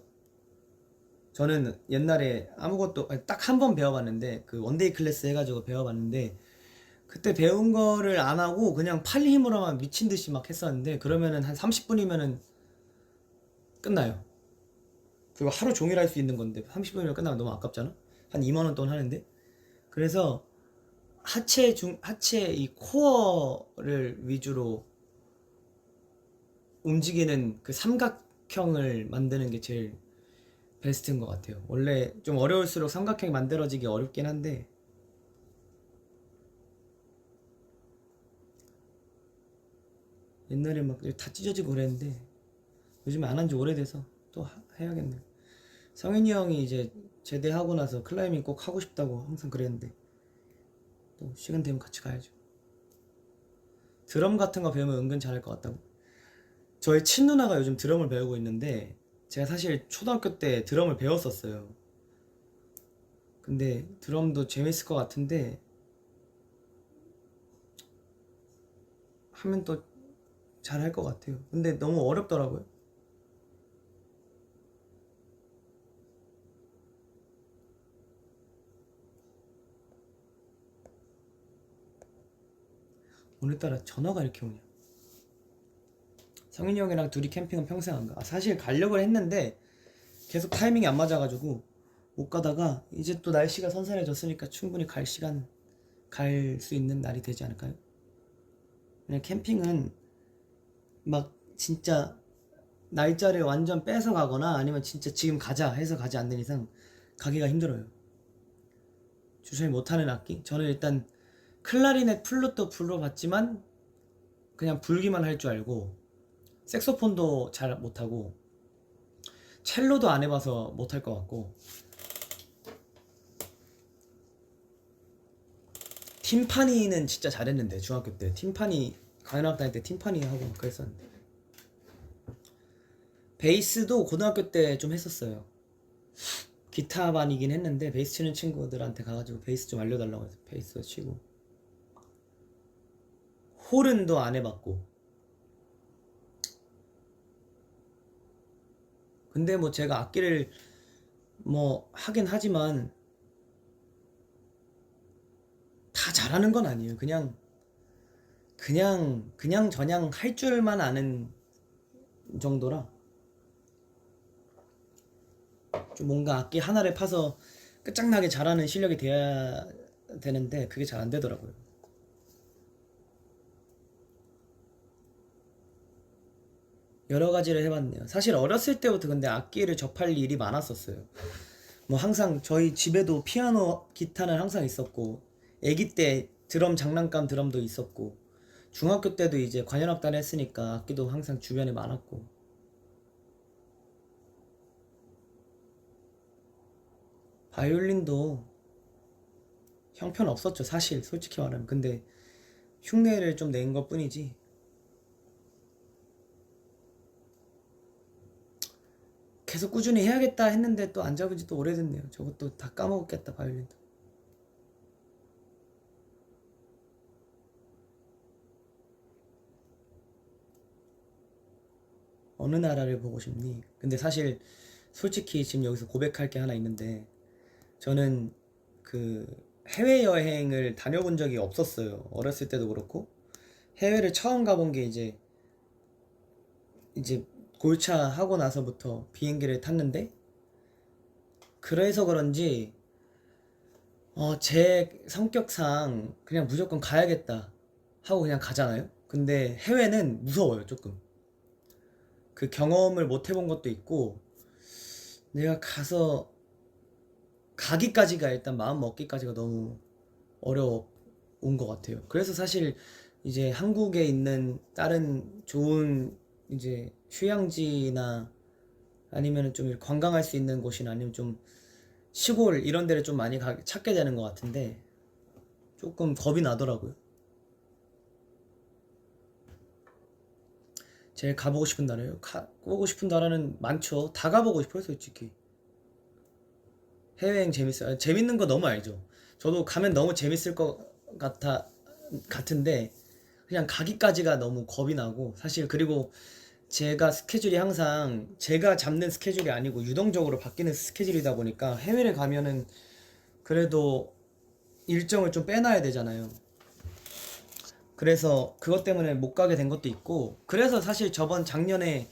저는 옛날에 아무것도 딱 한 번 배워봤는데 그 원데이 클래스 해가지고 배워봤는데 그때 배운 거를 안 하고 그냥 팔 힘으로만 미친 듯이 막 했었는데 그러면은 한 30분이면은 끝나요. 그거 하루 종일 할 수 있는 건데 30분이면 끝나면 너무 아깝잖아. 한 2만 원 돈 하는데. 그래서 하체 이 코어를 위주로 움직이는 그 삼각형을 만드는 게 제일 베스트인 것 같아요. 원래 좀 어려울수록 삼각형이 만들어지기 어렵긴 한데 옛날에 막 다 찢어지고 그랬는데 요즘 안 한 지 오래돼서 또 해야겠네요. 성현이 형이 이제 제대하고 나서 클라이밍 꼭 하고 싶다고 항상 그랬는데 또 시간 되면 같이 가야죠. 드럼 같은 거 배우면 은근 잘할 것 같다고. 저희 친누나가 요즘 드럼을 배우고 있는데 제가 사실 초등학교 때 드럼을 배웠었어요. 근데 드럼도 재밌을 것 같은데 하면 또 잘할 것 같아요. 근데 너무 어렵더라고요. 오늘따라 전화가 이렇게 오냐. 성인이 형이랑 둘이 캠핑은 평생 안 가. 사실 가려고 했는데 계속 타이밍이 안 맞아가지고 못 가다가 이제 또 날씨가 선선해졌으니까 충분히 갈 수 있는 날이 되지 않을까요? 그냥 캠핑은 막 진짜 날짜를 완전 뺏어 가거나 아니면 진짜 지금 가자 해서 가지 않는 이상 가기가 힘들어요. 주저히 못하는 악기? 저는 일단 클라리넷 플루토 불러봤지만 그냥 불기만 할 줄 알고 색소폰도 잘 못하고 첼로도 안 해봐서 못할 것 같고 팀파니는 진짜 잘했는데 중학교 때 팀파니 가요악단 다닐 때 팀파니 하고 막 그랬었는데 베이스도 고등학교 때 좀 했었어요. 기타반이긴 했는데 베이스 치는 친구들한테 가가지고 베이스 좀 알려달라고 해서 베이스 치고 홀은도 안 해봤고 근데 뭐 제가 악기를 뭐 하긴 하지만 다 잘하는 건 아니에요. 그냥 저냥 할 줄만 아는 정도라 좀 뭔가 악기 하나를 파서 끝장나게 잘하는 실력이 돼야 되는데 그게 잘 안 되더라고요. 여러 가지를 해봤네요. 사실 어렸을 때부터 근데 악기를 접할 일이 많았었어요. 뭐 항상 저희 집에도 피아노, 기타는 항상 있었고, 아기 때 드럼 장난감 드럼도 있었고, 중학교 때도 이제 관현악단 했으니까 악기도 항상 주변에 많았고, 바이올린도 형편 없었죠. 사실 솔직히 말하면. 근데 흉내를 좀 낸 것 뿐이지. 계속 꾸준히 해야겠다 했는데 또 안 잡은 지 또 오래됐네요. 저것도 다 까먹었겠다, 바이올린도. 어느 나라를 보고 싶니? 근데 사실 솔직히 지금 여기서 고백할 게 하나 있는데 저는 그 해외여행을 다녀본 적이 없었어요. 어렸을 때도 그렇고 해외를 처음 가본 게 이제 골차 하고 나서부터 비행기를 탔는데 그래서 그런지 제 성격상 그냥 무조건 가야겠다 하고 그냥 가잖아요. 근데 해외는 무서워요, 조금. 그 경험을 못 해본 것도 있고, 내가 가서 가기까지가 일단 마음 먹기까지가 너무 어려운 것 같아요. 그래서 사실 이제 한국에 있는 다른 좋은 이제 휴양지나 아니면 좀 관광할 수 있는 곳이나 아니면 좀 시골 이런 데를 좀 많이 찾게 되는 것 같은데 조금 겁이 나더라고요. 제일 가보고 싶은 나라요? 가보고 싶은 나라는 많죠. 다 가보고 싶어요, 솔직히. 해외여행 재밌어요. 재밌는 거 너무 알죠. 저도 가면 너무 재밌을 것 같은데 그냥 가기까지가 너무 겁이 나고 사실. 그리고 제가 스케줄이 항상 제가 잡는 스케줄이 아니고 유동적으로 바뀌는 스케줄이다 보니까 해외를 가면은 그래도 일정을 좀 빼놔야 되잖아요. 그래서 그것 때문에 못 가게 된 것도 있고, 그래서 사실 저번 작년에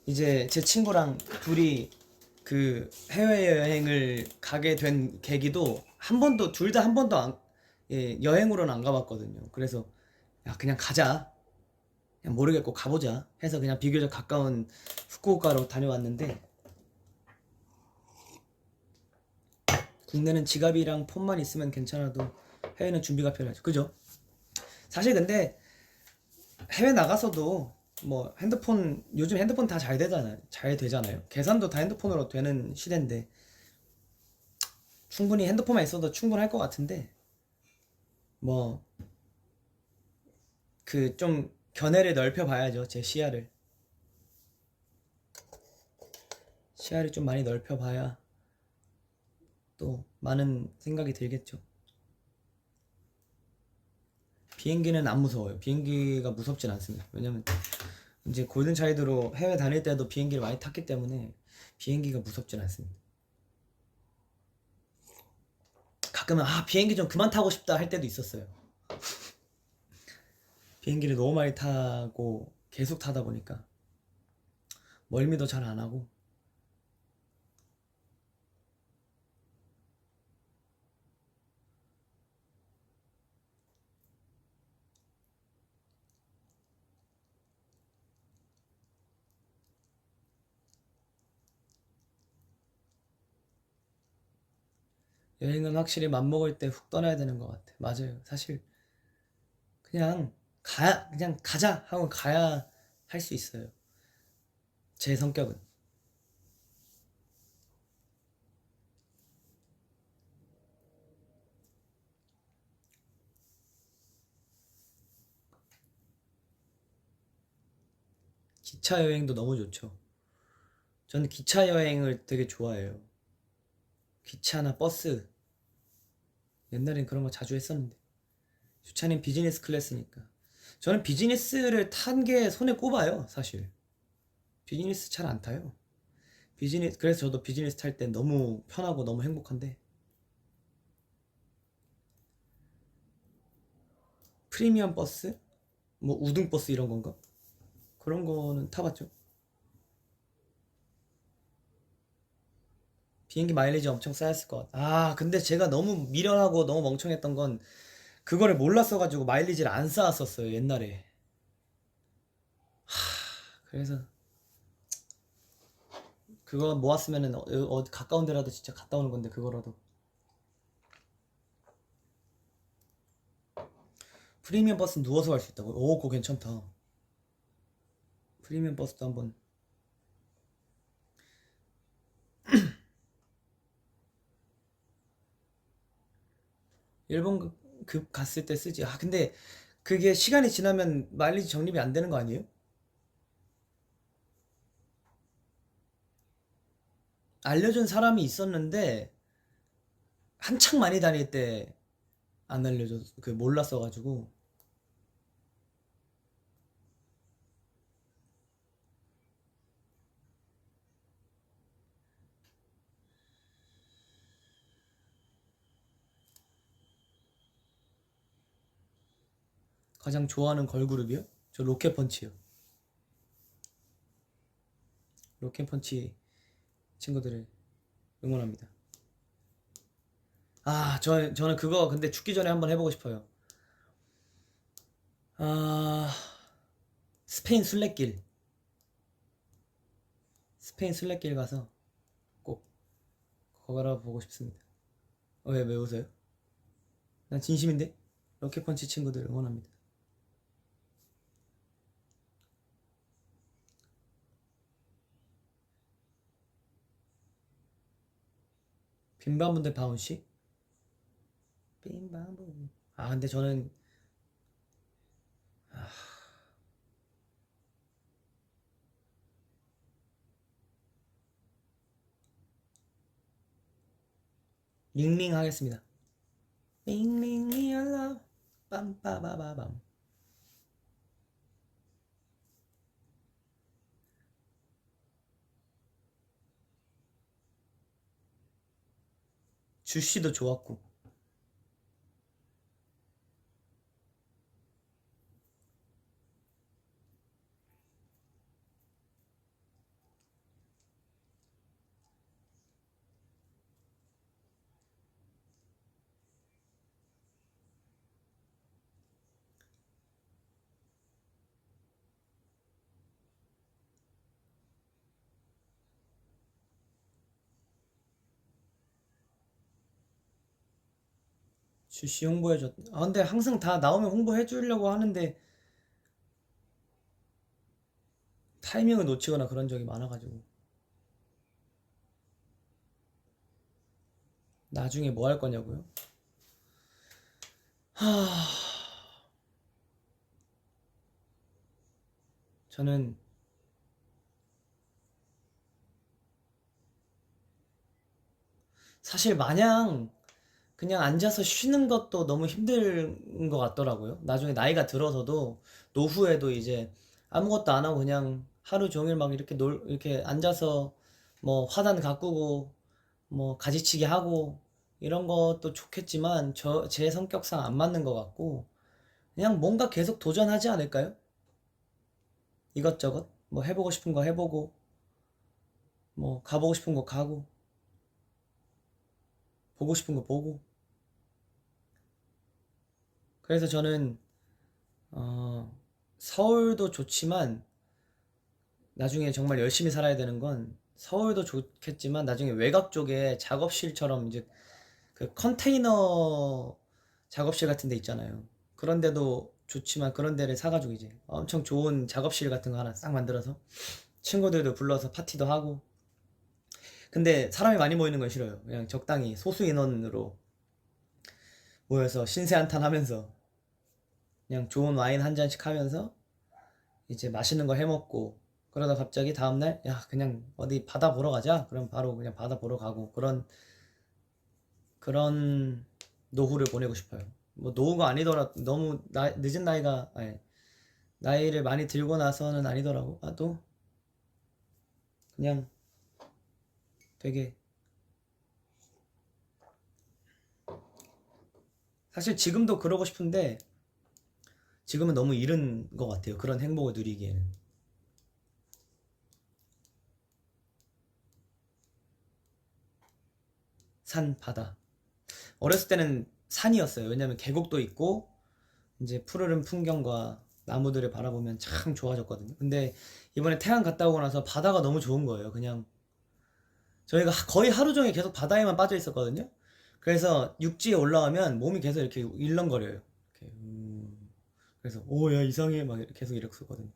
이제 제 친구랑 둘이 그 해외여행을 가게 된 계기도 한 번도 둘 다 한 번도 여행으로는 안 가봤거든요. 그래서 야 그냥 가자, 그냥 모르겠고 가보자 해서 그냥 비교적 가까운 후쿠오카로 다녀왔는데, 국내는 지갑이랑 폰만 있으면 괜찮아도 해외는 준비가 필요하죠. 그죠? 사실 근데 해외 나가서도 뭐 핸드폰, 요즘 핸드폰 다 잘 되잖아요. 계산도 다 핸드폰으로 되는 시대인데 충분히 핸드폰만 있어도 충분할 것 같은데, 뭐 그 좀 견해를 넓혀 봐야죠. 제 시야를 좀 많이 넓혀 봐야 또 많은 생각이 들겠죠. 비행기는 안 무서워요. 비행기가 무섭진 않습니다. 왜냐면 이제 골든 차일드로 해외 다닐 때도 비행기를 많이 탔기 때문에 비행기가 무섭진 않습니다. 가끔은 비행기 좀 그만 타고 싶다 할 때도 있었어요. 비행기를 너무 많이 타고 계속 타다 보니까 멀미도 잘 안 하고. 여행은 확실히 맘먹을 때 훅 떠나야 되는 것 같아. 맞아요. 사실 그냥 가자 하고 가야 할 수 있어요. 제 성격은. 기차 여행도 너무 좋죠. 저는 기차 여행을 되게 좋아해요. 기차나 버스. 옛날엔 그런 거 자주 했었는데. 주차는 비즈니스 클래스니까. 저는 비즈니스를 탄 게 손에 꼽아요, 사실. 비즈니스 잘 안 타요. 그래서 저도 비즈니스 탈 땐 너무 편하고 너무 행복한데, 프리미엄 버스? 뭐 우등 버스 이런 건가? 그런 거는 타봤죠. 비행기 마일리지 엄청 쌓였을 것 같아. 근데 제가 너무 미련하고 너무 멍청했던 건 그거를 몰랐어가지고 마일리지를 안 쌓았었어요, 옛날에. 그래서 그거 모았으면은 어디 가까운 데라도 진짜 갔다 오는 건데, 그거라도. 프리미엄 버스 누워서 갈 수 있다고? 오, 그거 괜찮다. 프리미엄 버스도 한번. 일본 급 갔을 때 쓰지. 근데 그게 시간이 지나면 마일리지 적립이 안 되는 거 아니에요? 알려준 사람이 있었는데 한창 많이 다닐 때 안 알려줘, 그 몰랐어가지고. 가장 좋아하는 걸그룹이요? 저 로켓펀치요. 로켓펀치 친구들을 응원합니다. 저는 그거 근데 죽기 전에 한번 해보고 싶어요. 아, 스페인 순례길. 스페인 순례길 가서 꼭 걸어보고 싶습니다. 왜 웃어요? 난 진심인데? 럭키펀치 친구들 응원합니다. 빈방분들 바운씨? 빈방분. 아, 근데 저는, 링링 하겠습니다. 링링 your love. 빰빠바바밤. 주씨도 좋았고. 주씨 홍보해줬. 아, 근데 항상 다 나오면 홍보해주려고 하는데 타이밍을 놓치거나 그런 적이 많아가지고. 나중에 뭐 할 거냐고요? 하... 저는 사실 마냥 그냥 앉아서 쉬는 것도 너무 힘든 것 같더라고요. 나중에 나이가 들어서도 노후에도 이제 아무것도 안 하고 그냥 하루 종일 막 이렇게 이렇게 앉아서 뭐 화단 가꾸고 뭐 가지치기 하고 이런 것도 좋겠지만 제 성격상 안 맞는 것 같고 그냥 뭔가 계속 도전하지 않을까요? 이것저것 뭐 해보고 싶은 거 해보고 뭐 가보고 싶은 거 가고 보고 싶은 거 보고. 그래서 저는 어, 서울도 좋지만 나중에 정말 열심히 살아야 되는 건 서울도 좋겠지만 나중에 외곽 쪽에 작업실처럼 이제 그 컨테이너 작업실 같은 데 있잖아요. 그런 데도 좋지만 그런 데를 사가지고 이제 엄청 좋은 작업실 같은 거 하나 싹 만들어서 친구들도 불러서 파티도 하고. 근데 사람이 많이 모이는 건 싫어요. 그냥 적당히 소수 인원으로 모여서 신세 한탄 하면서 그냥 좋은 와인 한 잔씩 하면서 이제 맛있는 거 해먹고 그러다 갑자기 다음날 야 그냥 어디 바다 보러 가자. 그럼 바로 그냥 바다 보러 가고 그런 노후를 보내고 싶어요. 뭐 노후가 아니더라 너무 늦은 나이가 아니, 나이를 많이 들고 나서는 아니더라고. 또 그냥 되게 사실 지금도 그러고 싶은데 지금은 너무 이른 것 같아요. 그런 행복을 누리기에는. 산, 바다. 어렸을 때는 산이었어요. 왜냐면 계곡도 있고 이제 푸르른 풍경과 나무들을 바라보면 참 좋아졌거든요. 근데 이번에 태안 갔다 오고 나서 바다가 너무 좋은 거예요. 그냥 저희가 거의 하루 종일 계속 바다에만 빠져 있었거든요. 그래서 육지에 올라가면 몸이 계속 이렇게 일렁거려요. 이렇게, 그래서 오 야 이상해 막 계속 이랬었거든요.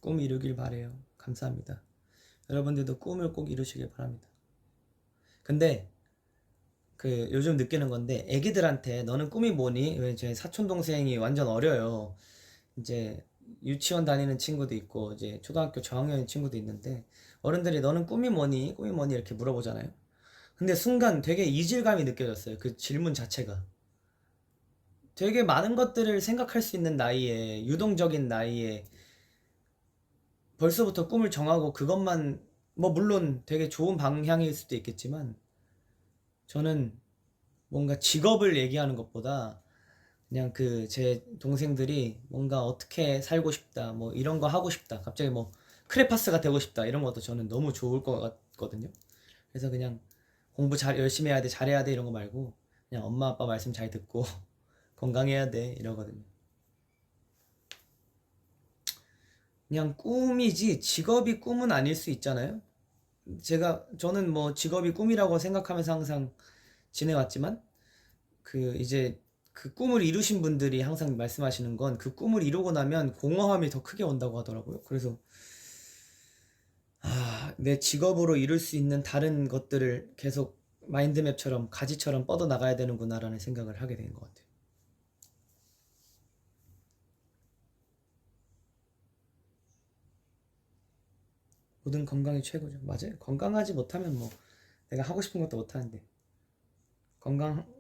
꿈 이루길 바래요. 감사합니다. 여러분들도 꿈을 꼭 이루시길 바랍니다. 근데 그 요즘 느끼는 건데 애기들한테 너는 꿈이 뭐니? 왜 제 사촌 동생이 완전 어려요. 이제 유치원 다니는 친구도 있고 이제 초등학교 저학년인 친구도 있는데 어른들이 너는 꿈이 뭐니? 꿈이 뭐니? 이렇게 물어보잖아요. 근데 순간 되게 이질감이 느껴졌어요. 그 질문 자체가. 되게 많은 것들을 생각할 수 있는 나이에 유동적인 나이에 벌써부터 꿈을 정하고 그것만 뭐 물론 되게 좋은 방향일 수도 있겠지만 저는 뭔가 직업을 얘기하는 것보다 그냥 그 제 동생들이 뭔가 어떻게 살고 싶다 뭐 이런 거 하고 싶다 갑자기 뭐 크레파스가 되고 싶다 이런 것도 저는 너무 좋을 것 같거든요. 그래서 그냥 공부 잘 열심히 해야 돼, 잘해야 돼 이런 거 말고 그냥 엄마 아빠 말씀 잘 듣고 건강해야 돼 이러거든요. 그냥 꿈이지 직업이 꿈은 아닐 수 있잖아요. 저는 뭐 직업이 꿈이라고 생각하면서 항상 지내왔지만 그 이제 그 꿈을 이루신 분들이 항상 말씀하시는 건 그 꿈을 이루고 나면 공허함이 더 크게 온다고 하더라고요. 그래서 내 직업으로 이룰 수 있는 다른 것들을 계속 마인드맵처럼 가지처럼 뻗어 나가야 되는구나라는 생각을 하게 된 것 같아요. 모든 건강이 최고죠. 맞아요. 건강하지 못하면 뭐 내가 하고 싶은 것도 못 하는데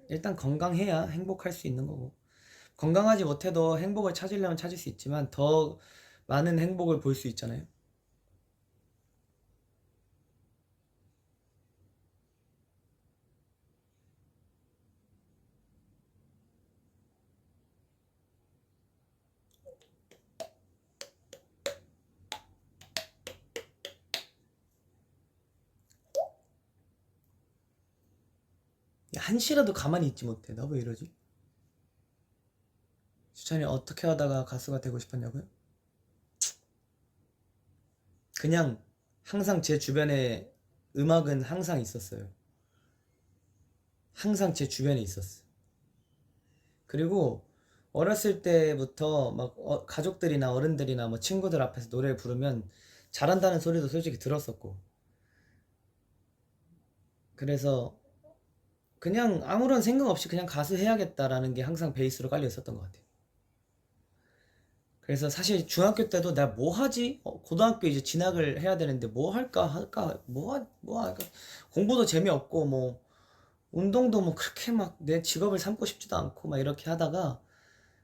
일단 건강해야 행복할 수 있는 거고 건강하지 못해도 행복을 찾으려면 찾을 수 있지만 더 많은 행복을 볼 수 있잖아요. 한시라도 가만히 있지 못해. 나 왜 이러지? 수찬이 어떻게 하다가 가수가 되고 싶었냐고요? 그냥 항상 제 주변에 음악은 항상 있었어요. 항상 제 주변에 있었어. 그리고 어렸을 때부터 막 가족들이나 어른들이나 뭐 친구들 앞에서 노래를 부르면 잘한다는 소리도 솔직히 들었었고. 그래서 그냥 아무런 생각 없이 그냥 가수 해야겠다라는 게 항상 베이스로 깔려 있었던 것 같아요. 그래서 사실 중학교 때도 내가 뭐 하지? 고등학교 이제 진학을 해야 되는데 뭐 할까? 뭐 할까? 공부도 재미없고 뭐 운동도 뭐 그렇게 막 내 직업을 삼고 싶지도 않고 막 이렇게 하다가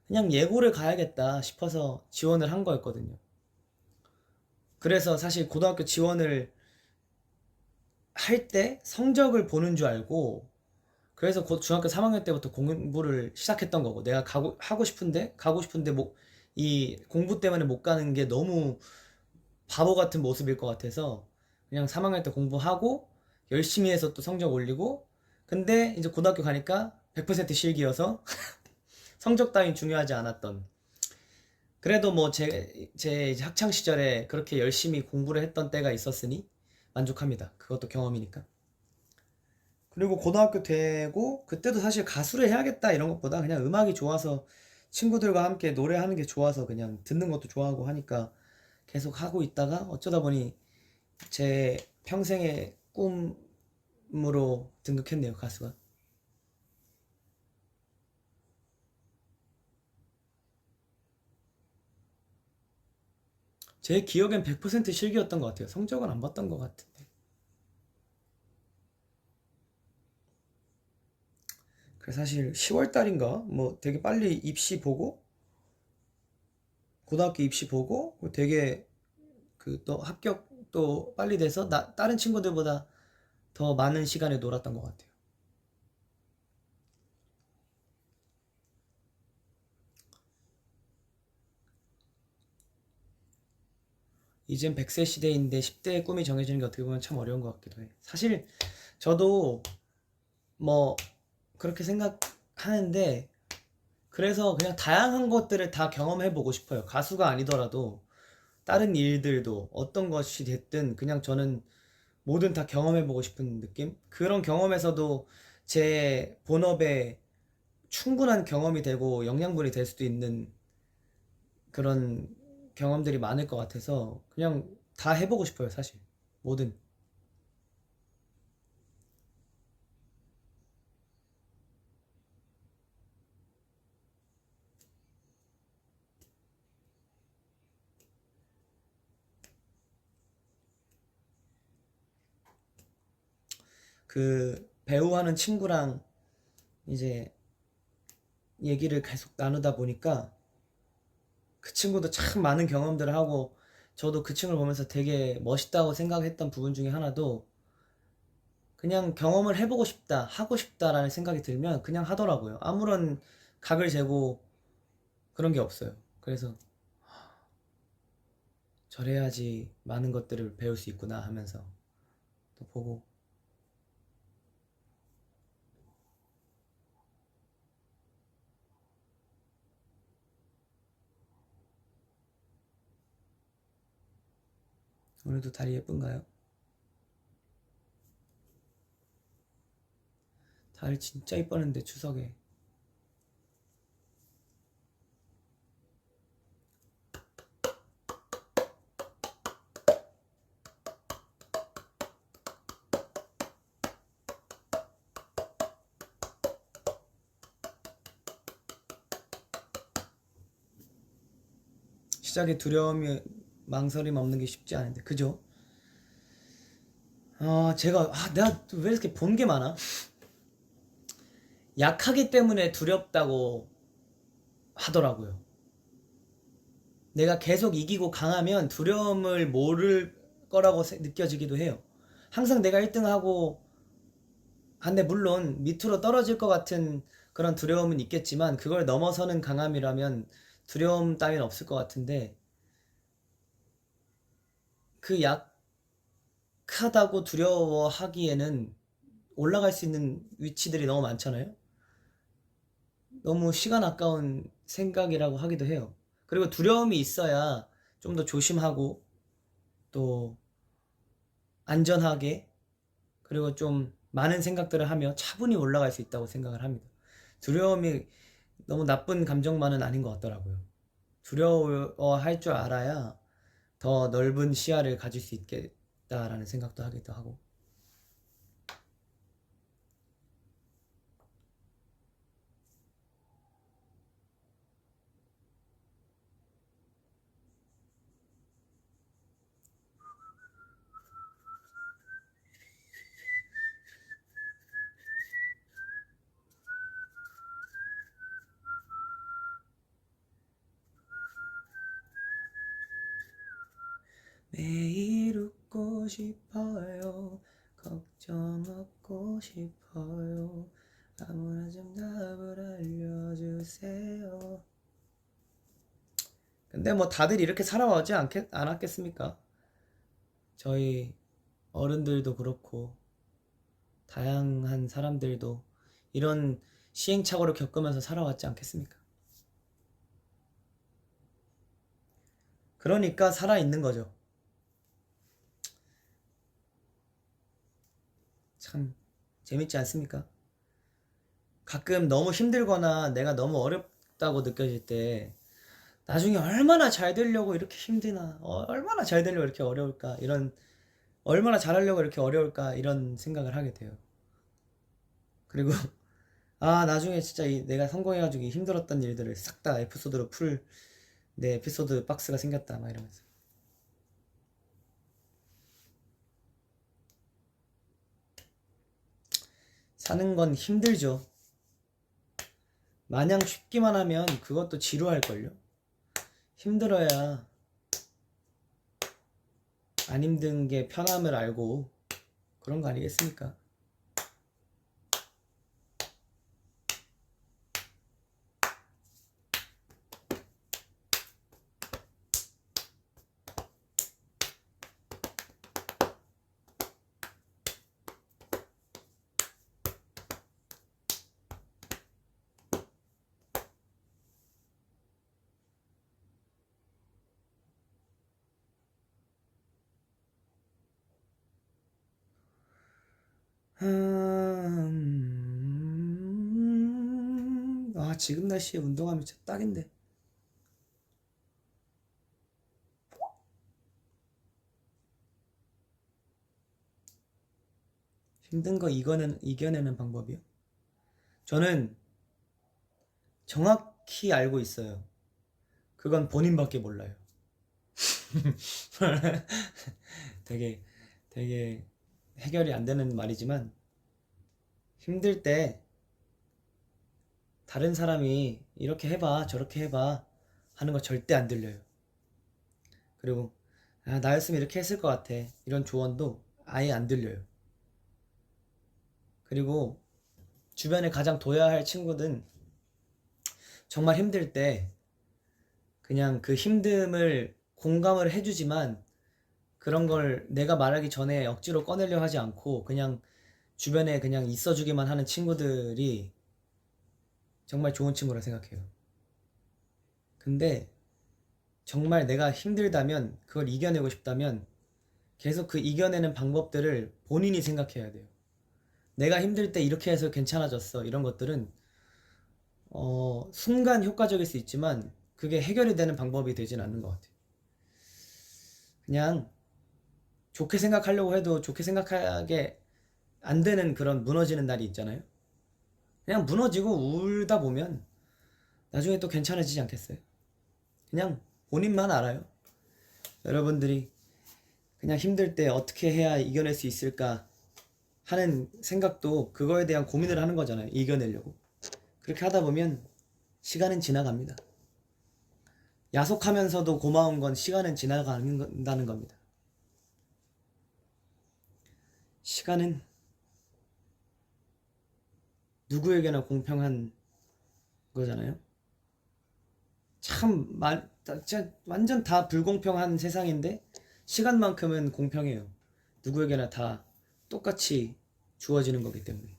그냥 예고를 가야겠다 싶어서 지원을 한 거였거든요. 그래서 사실 고등학교 지원을 할 때 성적을 보는 줄 알고 그래서 곧 중학교 3학년 때부터 공부를 시작했던 거고 내가 가고 싶은데 뭐 이 공부 때문에 못 가는 게 너무 바보 같은 모습일 것 같아서 그냥 3학년 때 공부하고 열심히 해서 또 성적 올리고 근데 이제 고등학교 가니까 100% 실기여서 성적 따윈 중요하지 않았던 그래도 뭐 제 학창 시절에 그렇게 열심히 공부를 했던 때가 있었으니 만족합니다. 그것도 경험이니까. 그리고 고등학교 되고 그때도 사실 가수를 해야겠다 이런 것보다 그냥 음악이 좋아서 친구들과 함께 노래하는 게 좋아서 그냥 듣는 것도 좋아하고 하니까 계속 하고 있다가 어쩌다 보니 제 평생의 꿈으로 등극했네요, 가수가. 제 기억엔 100% 실기였던 것 같아요. 성적은 안 봤던 것 같은데. 그래서 사실 10월 달인가 뭐 되게 빨리 입시 보고 고등학교 입시 보고 되게 그 또 합격도 빨리 돼서 다른 친구들보다 더 많은 시간을 놀았던 것 같아요. 이젠 100세 시대인데 10대의 꿈이 정해지는 게 어떻게 보면 참 어려운 것 같기도 해. 사실 저도 뭐 그렇게 생각하는데 그래서 그냥 다양한 것들을 다 경험해 보고 싶어요. 가수가 아니더라도 다른 일들도 어떤 것이 됐든 그냥 저는 뭐든 다 경험해 보고 싶은 느낌? 그런 경험에서도 제 본업에 충분한 경험이 되고 영양분이 될 수도 있는 그런 경험들이 많을 것 같아서 그냥 다 해보고 싶어요, 사실. 뭐든. 그 배우 하는 친구랑 이제 얘기를 계속 나누다 보니까 그 친구도 참 많은 경험들을 하고 저도 그 친구를 보면서 되게 멋있다고 생각했던 부분 중에 하나도 그냥 경험을 해보고 싶다, 하고 싶다라는 생각이 들면 그냥 하더라고요. 아무런 각을 재고 그런 게 없어요. 그래서 저래야지 많은 것들을 배울 수 있구나 하면서 또 보고. 오늘도 달이 예쁜가요? 달 진짜 이뻤는데 추석에. 시작에 두려움이 망설임 없는 게 쉽지 않은데 그죠? 내가 왜 이렇게 본 게 많아? 약하기 때문에 두렵다고 하더라고요. 내가 계속 이기고 강하면 두려움을 모를 거라고 느껴지기도 해요. 항상 내가 1등하고, 근데 물론 밑으로 떨어질 것 같은 그런 두려움은 있겠지만 그걸 넘어서는 강함이라면 두려움 따위는 없을 것 같은데, 그 약하다고 두려워하기에는 올라갈 수 있는 위치들이 너무 많잖아요. 너무 시간 아까운 생각이라고 하기도 해요. 그리고 두려움이 있어야 좀 더 조심하고 또 안전하게, 그리고 좀 많은 생각들을 하며 차분히 올라갈 수 있다고 생각을 합니다. 두려움이 너무 나쁜 감정만은 아닌 것 같더라고요. 두려워할 줄 알아야 더 넓은 시야를 가질 수 있겠다라는 생각도 하기도 하고. 매일 웃고 싶어요. 걱정 없고 싶어요. 아무나 좀 답을 알려주세요. 근데 뭐 다들 이렇게 살아오지 않았겠습니까? 저희 어른들도 그렇고 다양한 사람들도 이런 시행착오를 겪으면서 살아왔지 않겠습니까? 그러니까 살아있는 거죠. 참 재밌지 않습니까? 가끔 너무 힘들거나 내가 너무 어렵다고 느껴질 때 나중에 얼마나 잘 되려고 이렇게 힘드나, 얼마나 잘 되려고 이렇게 어려울까, 얼마나 잘하려고 이렇게 어려울까 이런 생각을 하게 돼요. 그리고 나중에 진짜 내가 성공해가지고 이 힘들었던 일들을 싹 다 에피소드로 내 에피소드 박스가 생겼다 막 이러면서. 사는 건 힘들죠. 마냥 쉽기만 하면 그것도 지루할걸요. 힘들어야 안 힘든 게 편함을 알고 그런 거 아니겠습니까? 지금 날씨에 운동하면 진짜 딱인데. 힘든 거 이겨내는 방법이요? 저는 정확히 알고 있어요. 그건 본인밖에 몰라요. 되게, 되게 해결이 안 되는 말이지만, 힘들 때 다른 사람이 이렇게 해봐, 저렇게 해봐 하는 거 절대 안 들려요. 그리고, 나였으면 이렇게 했을 것 같아. 이런 조언도 아예 안 들려요. 그리고 주변에 가장 둬야 할 친구든 정말 힘들 때 그냥 그 힘듦을 공감을 해주지만 그런 걸 내가 말하기 전에 억지로 꺼내려 하지 않고 그냥 주변에 그냥 있어주기만 하는 친구들이 정말 좋은 친구라 생각해요. 근데 정말 내가 힘들다면, 그걸 이겨내고 싶다면 계속 그 이겨내는 방법들을 본인이 생각해야 돼요. 내가 힘들 때 이렇게 해서 괜찮아졌어, 이런 것들은 순간 효과적일 수 있지만 그게 해결이 되는 방법이 되진 않는 것 같아요. 그냥 좋게 생각하려고 해도 좋게 생각하게 안 되는 그런 무너지는 날이 있잖아요. 그냥 무너지고 울다 보면 나중에 또 괜찮아지지 않겠어요? 그냥 본인만 알아요. 여러분들이 그냥 힘들 때 어떻게 해야 이겨낼 수 있을까 하는 생각도 그거에 대한 고민을 하는 거잖아요. 이겨내려고. 그렇게 하다 보면 시간은 지나갑니다. 야속하면서도 고마운 건 시간은 지나간다는 겁니다. 시간은 누구에게나 공평한 거잖아요. 참, 진짜 완전 다 불공평한 세상인데 시간만큼은 공평해요. 누구에게나 다 똑같이 주어지는 거기 때문에.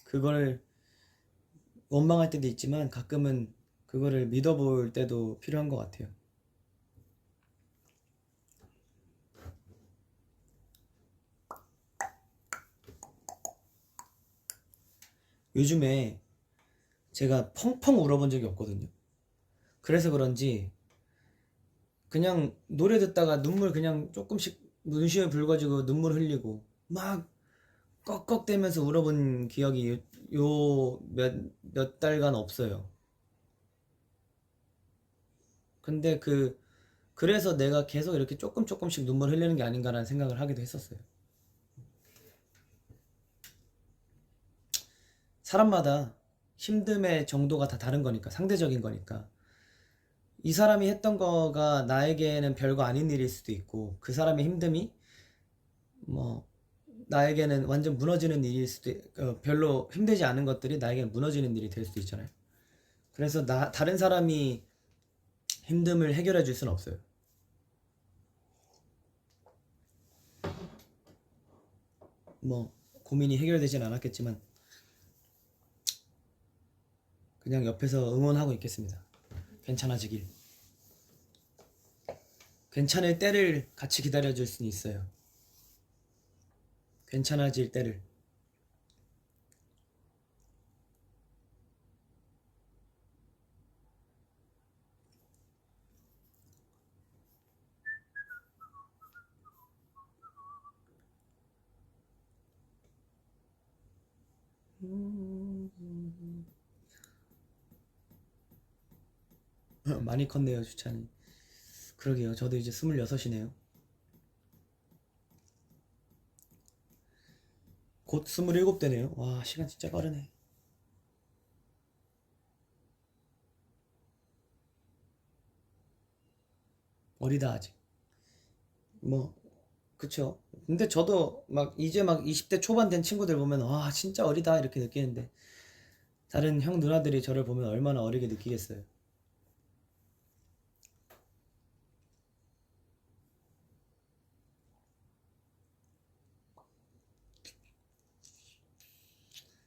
그걸 원망할 때도 있지만 가끔은 그거를 믿어볼 때도 필요한 것 같아요. 요즘에 제가 펑펑 울어본 적이 없거든요. 그래서 그런지 그냥 노래 듣다가 눈물 그냥 조금씩 눈시에 붉어지고 눈물 흘리고 막 꺽꺽대면서 울어본 기억이 요 몇 달간 없어요. 근데 그래서 내가 계속 이렇게 조금씩 눈물 흘리는 게 아닌가라는 생각을 하기도 했었어요. 사람마다 힘듦의 정도가 다 다른 거니까, 상대적인 거니까. 이 사람이 했던 거가 나에게는 별거 아닌 일일 수도 있고, 그 사람의 힘듦이 뭐 나에게는 완전 무너지는 일일 수도 별로 힘들지 않은 것들이 나에게는 무너지는 일이 될 수도 있잖아요. 그래서 다른 사람이 힘듦을 해결해 줄 수는 없어요. 뭐 고민이 해결되진 않았겠지만 그냥 옆에서 응원하고 있겠습니다. 괜찮아지길. 괜찮을 때를 같이 기다려줄 수는 있어요. 괜찮아질 때를. 많이 컸네요, 주찬이. 그러게요. 저도 이제 26이네요. 곧 27대네요. 와, 시간 진짜 빠르네. 어리다, 아직. 뭐, 그쵸. 근데 저도 막 이제 막 20대 초반 된 친구들 보면 와, 진짜 어리다 이렇게 느끼는데 다른 형 누나들이 저를 보면 얼마나 어리게 느끼겠어요.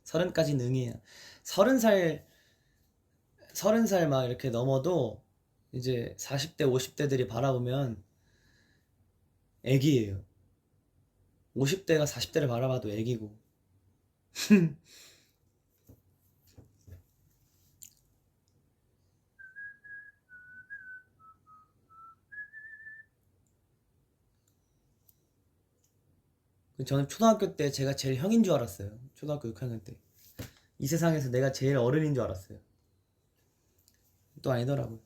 서른까지 능해요. 30살 30살 막 이렇게 넘어도 이제 40대 50대들이 바라보면 애기예요. 50대가 40대를 바라봐도 애기고. 저는 초등학교 때 제가 제일 형인 줄 알았어요. 초등학교 6학년 때. 이 세상에서 내가 제일 어른인 줄 알았어요. 또 아니더라고요.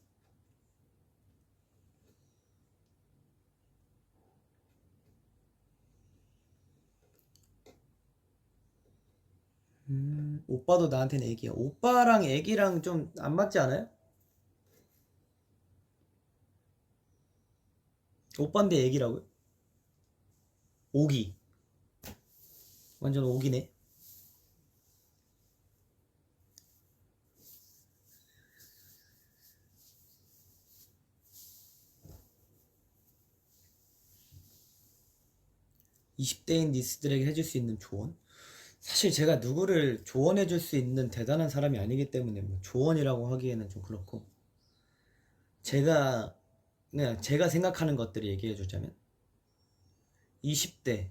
오빠도 나한테는 애기야. 오빠랑 애기랑 좀 안 맞지 않아요? 오빠인데 애기라고요? 오기. 완전 오기네. 20대인 니스들에게 해줄 수 있는 조언? 사실 제가 누구를 조언해줄 수 있는 대단한 사람이 아니기 때문에 뭐 조언이라고 하기에는 좀 그렇고, 제가 그냥 제가 생각하는 것들을 얘기해주자면, 20대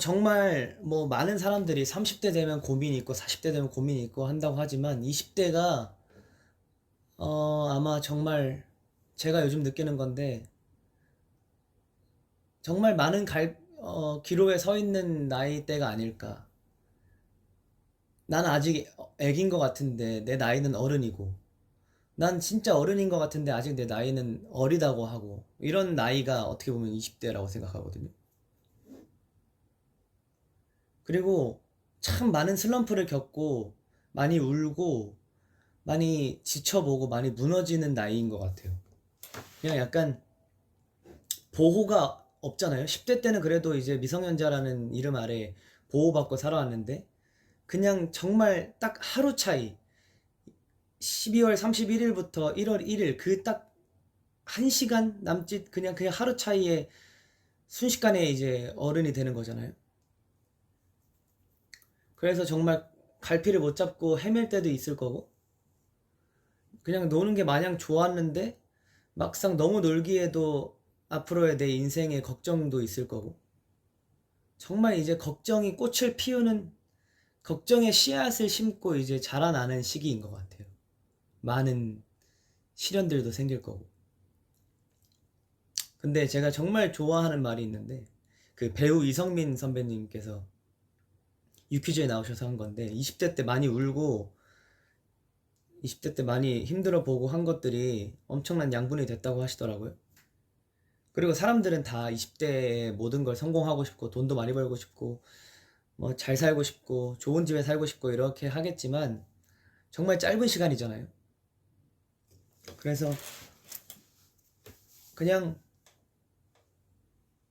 정말 뭐 많은 사람들이 30대 되면 고민이 있고 40대 되면 고민이 있고 한다고 하지만, 20대가 아마 정말 제가 요즘 느끼는 건데, 정말 많은 기로에 서 있는 나이대가 아닐까. 난 아직 애기인 것 같은데 내 나이는 어른이고, 난 진짜 어른인 것 같은데 아직 내 나이는 어리다고 하고, 이런 나이가 어떻게 보면 20대라고 생각하거든요. 그리고 참 많은 슬럼프를 겪고 많이 울고 많이 지쳐보고 많이 무너지는 나이인 것 같아요. 그냥 약간 보호가 없잖아요. 10대 때는 그래도 이제 미성년자라는 이름 아래 보호받고 살아왔는데, 그냥 정말 딱 하루 차이, 12월 31일부터 1월 1일 그 딱 1시간 남짓, 그냥 하루 차이에 순식간에 이제 어른이 되는 거잖아요. 그래서 정말 갈피를 못 잡고 헤맬 때도 있을 거고, 그냥 노는 게 마냥 좋았는데 막상 너무 놀기에도 앞으로의 내 인생에 걱정도 있을 거고, 정말 이제 걱정이 꽃을 피우는, 걱정의 씨앗을 심고 이제 자라나는 시기인 것 같아요. 많은 시련들도 생길 거고. 근데 제가 정말 좋아하는 말이 있는데, 그 배우 이성민 선배님께서 유퀴즈에 나오셔서 한 건데, 20대 때 많이 울고 20대 때 많이 힘들어 보고 한 것들이 엄청난 양분이 됐다고 하시더라고요. 그리고 사람들은 다 20대에 모든 걸 성공하고 싶고 돈도 많이 벌고 싶고 뭐 잘 살고 싶고 좋은 집에 살고 싶고 이렇게 하겠지만, 정말 짧은 시간이잖아요. 그래서 그냥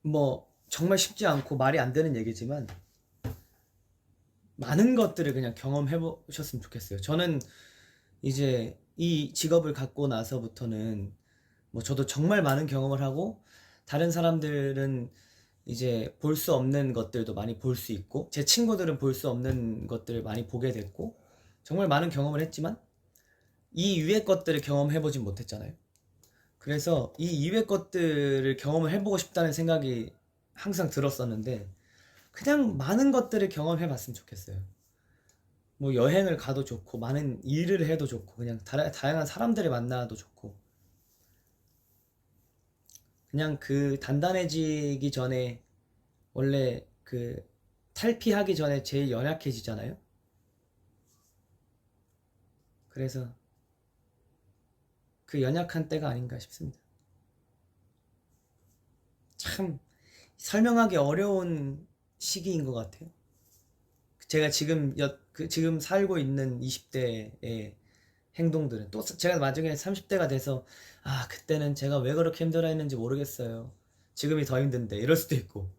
뭐 정말 쉽지 않고 말이 안 되는 얘기지만, 많은 것들을 그냥 경험해 보셨으면 좋겠어요. 저는 이제 이 직업을 갖고 나서부터는 뭐 저도 정말 많은 경험을 하고, 다른 사람들은 이제 볼 수 없는 것들도 많이 볼 수 있고, 제 친구들은 볼 수 없는 것들을 많이 보게 됐고, 정말 많은 경험을 했지만 이 이외의 것들을 경험해 보진 못했잖아요. 그래서 이 이외의 것들을 경험을 해보고 싶다는 생각이 항상 들었었는데, 그냥 많은 것들을 경험해 봤으면 좋겠어요. 뭐 여행을 가도 좋고, 많은 일을 해도 좋고, 그냥 다양한 사람들을 만나도 좋고, 그냥 그 단단해지기 전에, 원래 그 탈피하기 전에 제일 연약해지잖아요. 그래서 그 연약한 때가 아닌가 싶습니다. 참 설명하기 어려운 시기인 것 같아요. 제가 지금 살고 있는 20대의 행동들은, 또 제가 나중에 30대가 돼서 그때는 제가 왜 그렇게 힘들어 했는지 모르겠어요, 지금이 더 힘든데, 이럴 수도 있고,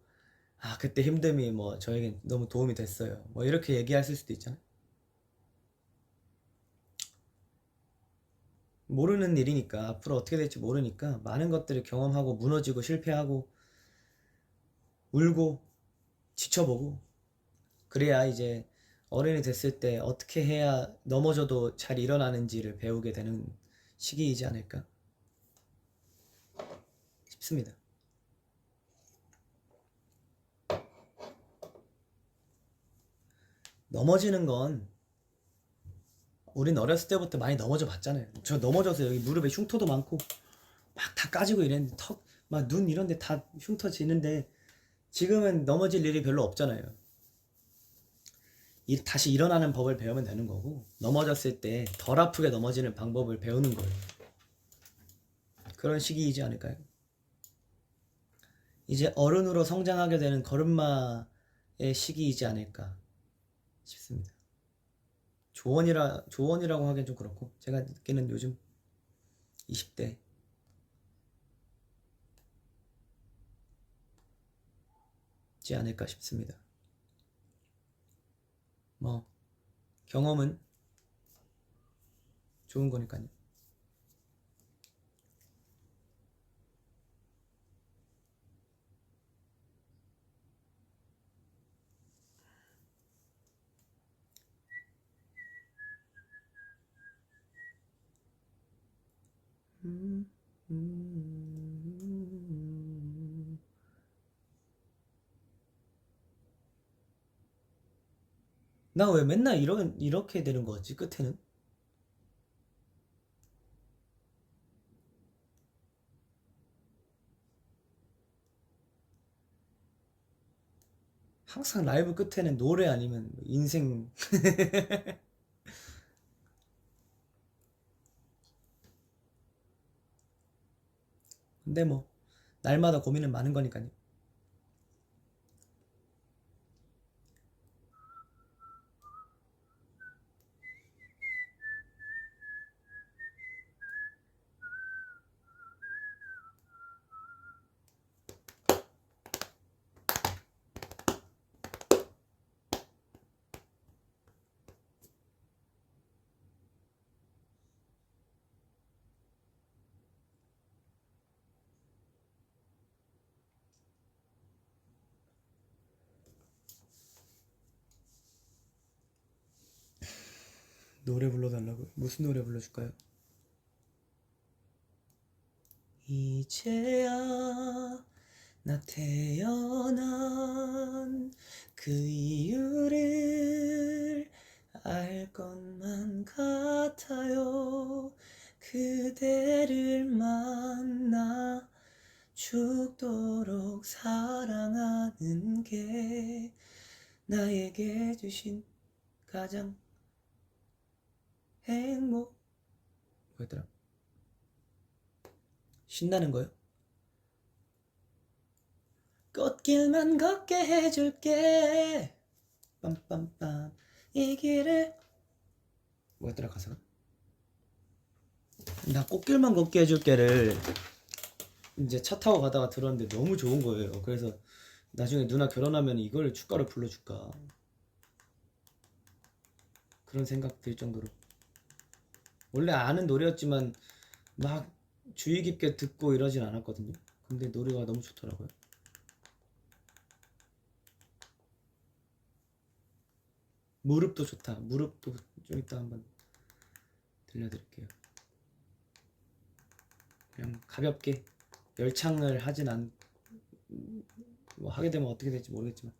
그때 힘듦이 뭐 저에게 너무 도움이 됐어요, 뭐 이렇게 얘기했을 수도 있잖아요. 모르는 일이니까, 앞으로 어떻게 될지 모르니까 많은 것들을 경험하고 무너지고 실패하고 울고 지쳐보고, 그래야 이제 어른이 됐을 때 어떻게 해야 넘어져도 잘 일어나는지를 배우게 되는 시기이지 않을까 싶습니다. 넘어지는 건 우린 어렸을 때부터 많이 넘어져 봤잖아요. 저 넘어져서 여기 무릎에 흉터도 많고 막 다 까지고 이랬는데, 턱, 막 눈 이런데 다 흉터 지는데, 지금은 넘어질 일이 별로 없잖아요. 다시 일어나는 법을 배우면 되는 거고, 넘어졌을 때 덜 아프게 넘어지는 방법을 배우는 거예요. 그런 시기이지 않을까요? 이제 어른으로 성장하게 되는 걸음마의 시기이지 않을까 싶습니다. 조언이라고 하기엔 좀 그렇고, 제가 느끼는 요즘 20대지 않을까 싶습니다. 뭐 경험은 좋은 거니까요. 나 왜 맨날 이렇게 되는 거지, 끝에는? 항상 라이브 끝에는 노래 아니면 인생. 근데 뭐, 날마다 고민은 많은 거니까요. 노래 불러달라고요? 무슨 노래 불러줄까요? 이제야 나 태어난 그 이유를 알 것만 같아요. 그대를 만나 죽도록 사랑하는 게 나에게 주신 가장 뭐였더라? 신나는 거요? 꽃길만 걷게 해줄게 빰빰빰 이 길을 뭐였더라 가사가? 나 꽃길만 걷게 해줄게를 이제 차 타고 가다가 들었는데 너무 좋은 거예요. 그래서 나중에 누나 결혼하면 이걸 축가로 불러줄까 그런 생각 들 정도로. 원래 아는 노래였지만 막 주의 깊게 듣고 이러진 않았거든요. 근데 노래가 너무 좋더라고요. 무릎도 좋다. 무릎도 좀 이따 한번 들려드릴게요. 그냥 가볍게 열창을 하진 않. 뭐 하게 되면 어떻게 될지 모르겠지만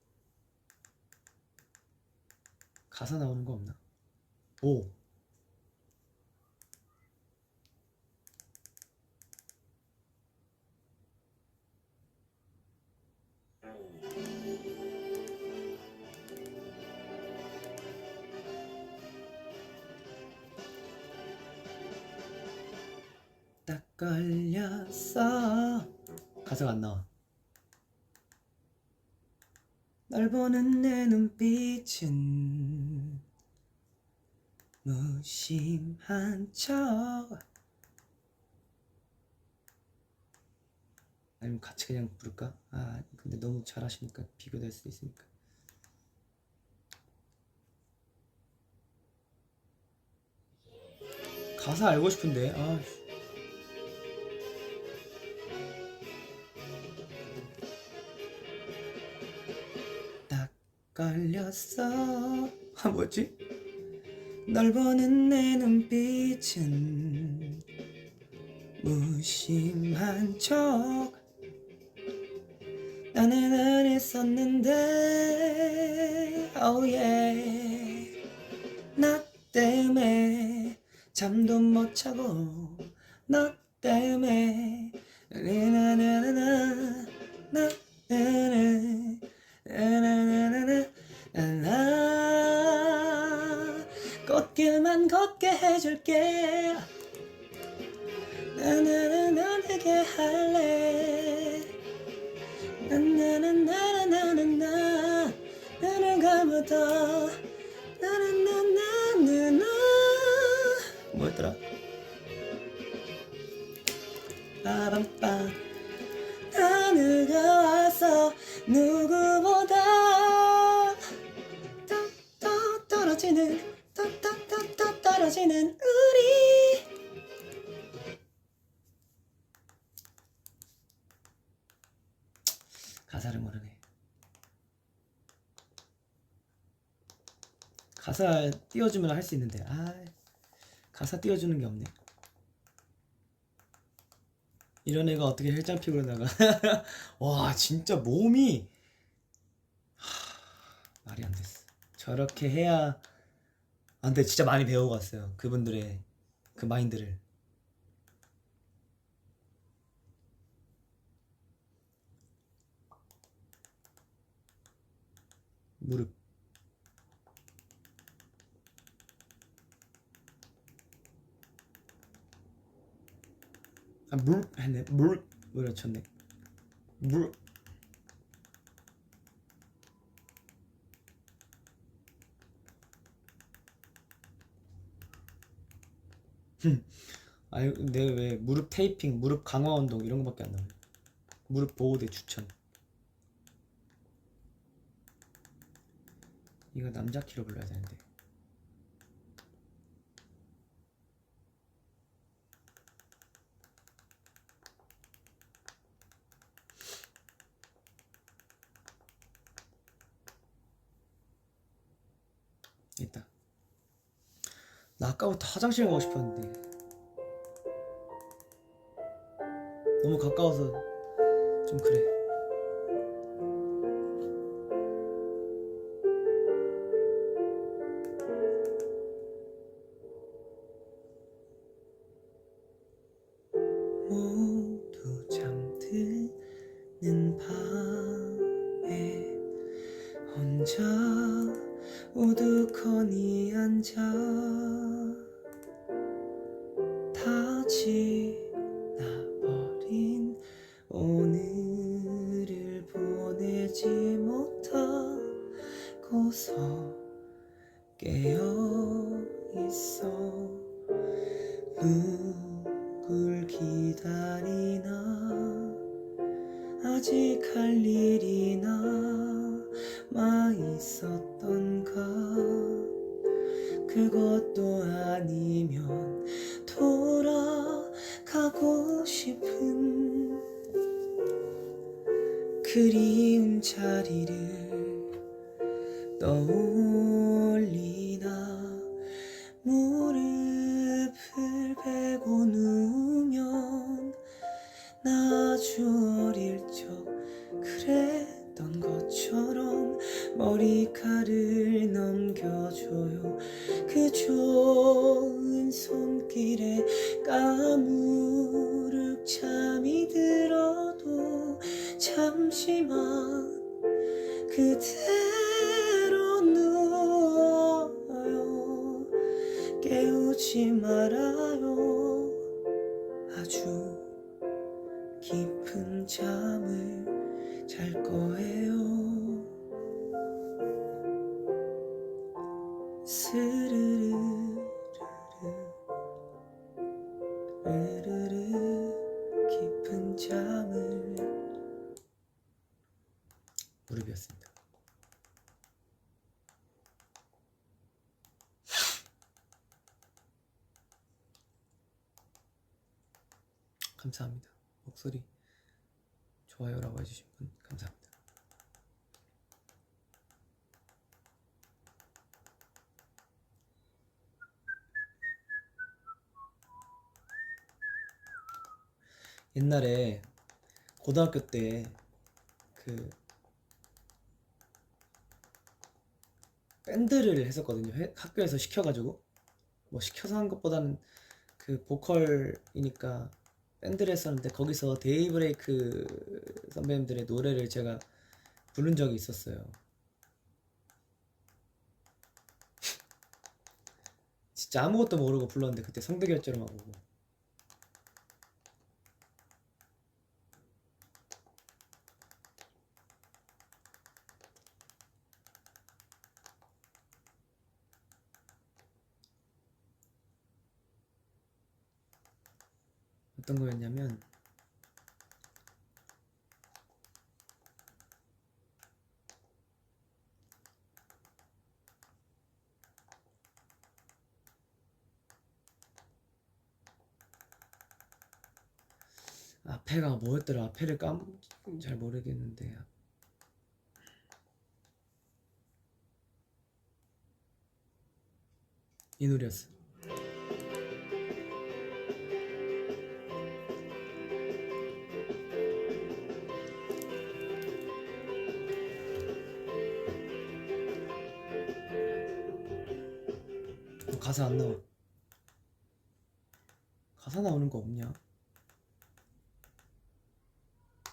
가사 나오는 거 없나? 오. 딱 걸렸어. 가사가 안 나와. 널 보는 내 눈빛은 무심한 척. 아니면 같이 그냥 부를까? 아 근데 너무 잘하시니까 비교될 수도 있으니까. 가사 알고 싶은데. 아. 딱 걸렸어. 아 뭐였지? 널 보는 내 눈빛은 무심한 척. 나는 안 했었는데 oh yeah. 나 때문에 잠도 못 자고 너 때문에 나나나나나 나 때문에 나나나나나 꽃길만 걷게 해줄게 나나나나 내게 할래 나나나나나나나 나는 가보다 나나나나나나 뭐였더라? 빠밤빰 하늘가 와서 누구보다 더 떨어지는 더 떨어지는 우리. 가사를 모르네. 가사 띄워주면 할 수 있는데 아 가사 띄워주는 게 없네. 이런 애가 어떻게 헬장 피부로 나가. 와 진짜 몸이 말이 안 됐어. 저렇게 해야. 아 근데 진짜 많이 배워갔어요 그분들의 그 마인드를. 무릎. 아 무릎 했네. 무릎 쳤네. 무릎. 아유 근데 왜 무릎 테이핑, 무릎 강화 운동 이런 거밖에 안 나와요. 무릎 보호대 추천. 이거 남자 키로 불러야 되는데. 있다. 나 아까부터 화장실 가고 싶었는데 너무 가까워서 좀 그래. 모두 잠드는 밤에 혼자 우두커니 앉아 다 지나버린 오늘을 보내지 못하고서 깨어있어. 누굴 기다리나 아직 할 일이 남아있었던가. 그것도 아니면 돌아가고 싶은 그리운 자리를 떠올리나. 무릎을 베고 누우면 나 아주 어릴 적 그랬던 것처럼 머리카락을 넘겨줘요. 그 좋은 손길에 까무룩 잠이 들어도 잠시만 그대로 누워요. 깨우지 말아요. 아주 깊은 잠을 잘 거예요. 스르르르 르르르 깊은 잠을. 무릎이었습니다. 감사합니다. 목소리 좋아요라고 해주신 분 감사합니다. 옛날에 고등학교 때 그 밴드를 했었거든요. 학교에서 시켜가지고. 뭐 시켜서 한 것보다는 그 보컬이니까 밴드를 했었는데 거기서 데이브레이크 선배님들의 노래를 제가 부른 적이 있었어요. 진짜 아무것도 모르고 불렀는데 그때 성대결절만 오고. 어떤 거였냐면 앞에가 뭐였더라. 앞에를 잘 모르겠는데 이 노래였어. 가사 안 나와. 가사 나오는 거 없냐?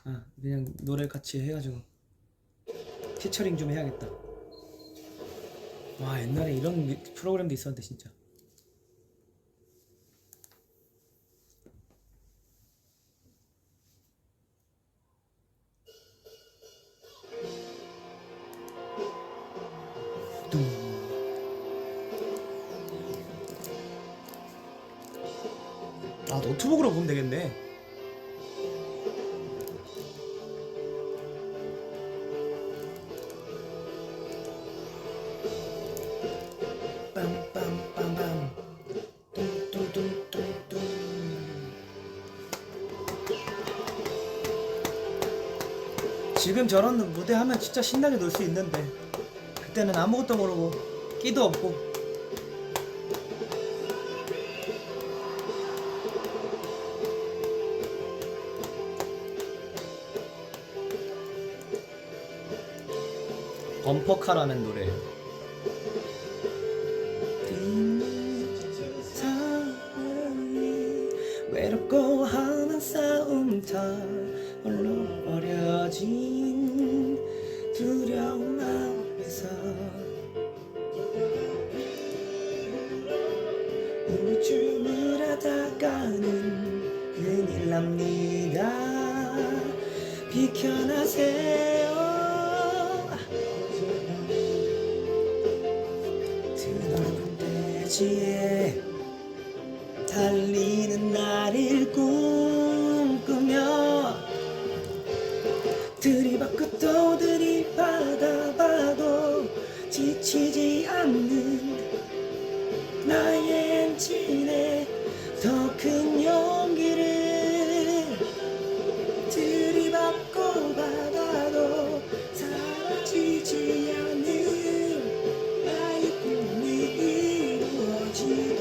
아, 그냥 노래 같이 해가지고 피처링 좀 해야겠다. 와, 옛날에 이런 프로그램도 있었는데 진짜. 뚱. 아, 노트북으로 보면 되겠네. 빰빰빰빰 뚱뚱뚱뚱뚱. 지금 저런 무대 하면 진짜 신나게 놀 수 있는데 그때는 아무것도 모르고 끼도 없고. 범퍼카라는 노래예요. 외롭고 험한 싸움터 홀로 버려진 두려운 마음에서 우물쭈물 하다가는 큰일 납니다. 비켜나세요. 드넓은 대지에 달리는 나를 꿈꾸며 들이받고 또 들이받아봐도 지치지 않는 나의 엔진에 더 큰 용기를 들이받고 받아도 사라지지 않는 나의 꿈이 이루어지길.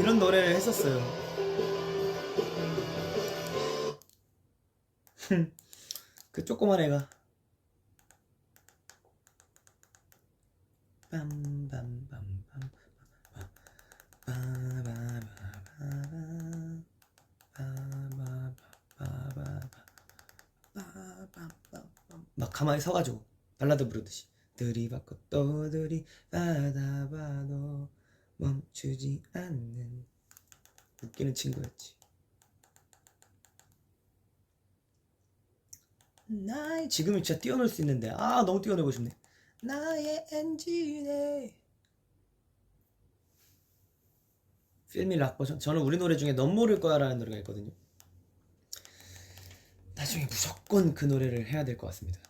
이런 노래를 했었어요. 그 조그만 애가 막 가만히 서가지고 발라드 부르듯이 들이받고 또 들이받아봐도 멈추지 않는 웃기는 친구였지. 나의 지금은 진짜 뛰어놀 수 있는데 아 너무 뛰어놀고 싶네. 나의 엔진에 필미 락 버전. 저는 우리 노래 중에 넌 모를 거야 라는 노래가 있거든요. 나중에 무조건 그 노래를 해야 될 것 같습니다.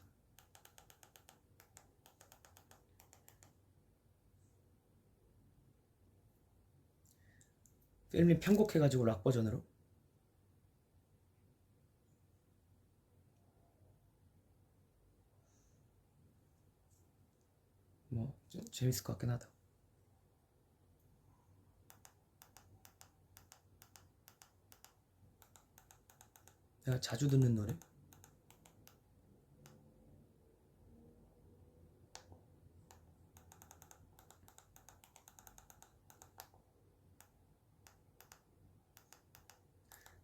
필미 편곡해가지고 락 버전으로. 뭐 좀 재밌을 것 같긴 하다. 내가 자주 듣는 노래.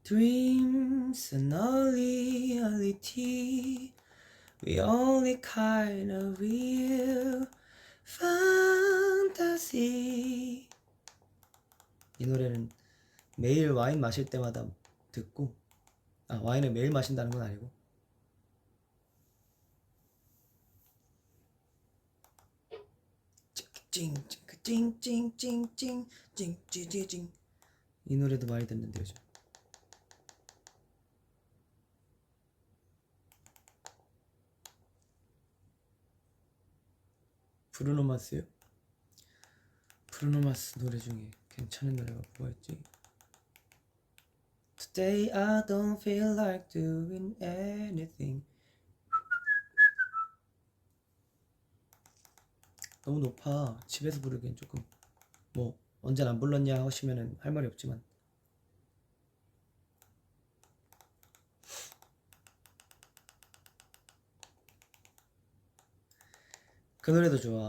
Dreams are not reality. We only kind of real fantasy. 이 노래는 매일 와인 마실 때마다 듣고, 아 와인을 매일 마신다는 건 아니고 찡찡찡찡찡찡찡찡찡찡찡찡 이 노래도 많이 듣는데 요즘. 브루노 마스요? 브루노 마스 노래 중에 괜찮은 노래가 뭐였지? Today I don't feel like doing anything. 너무 높아. 집에서 부르기엔 조금 뭐 언제 안 불렀냐 하시면은 할 말이 없지만 그 노래도 좋아.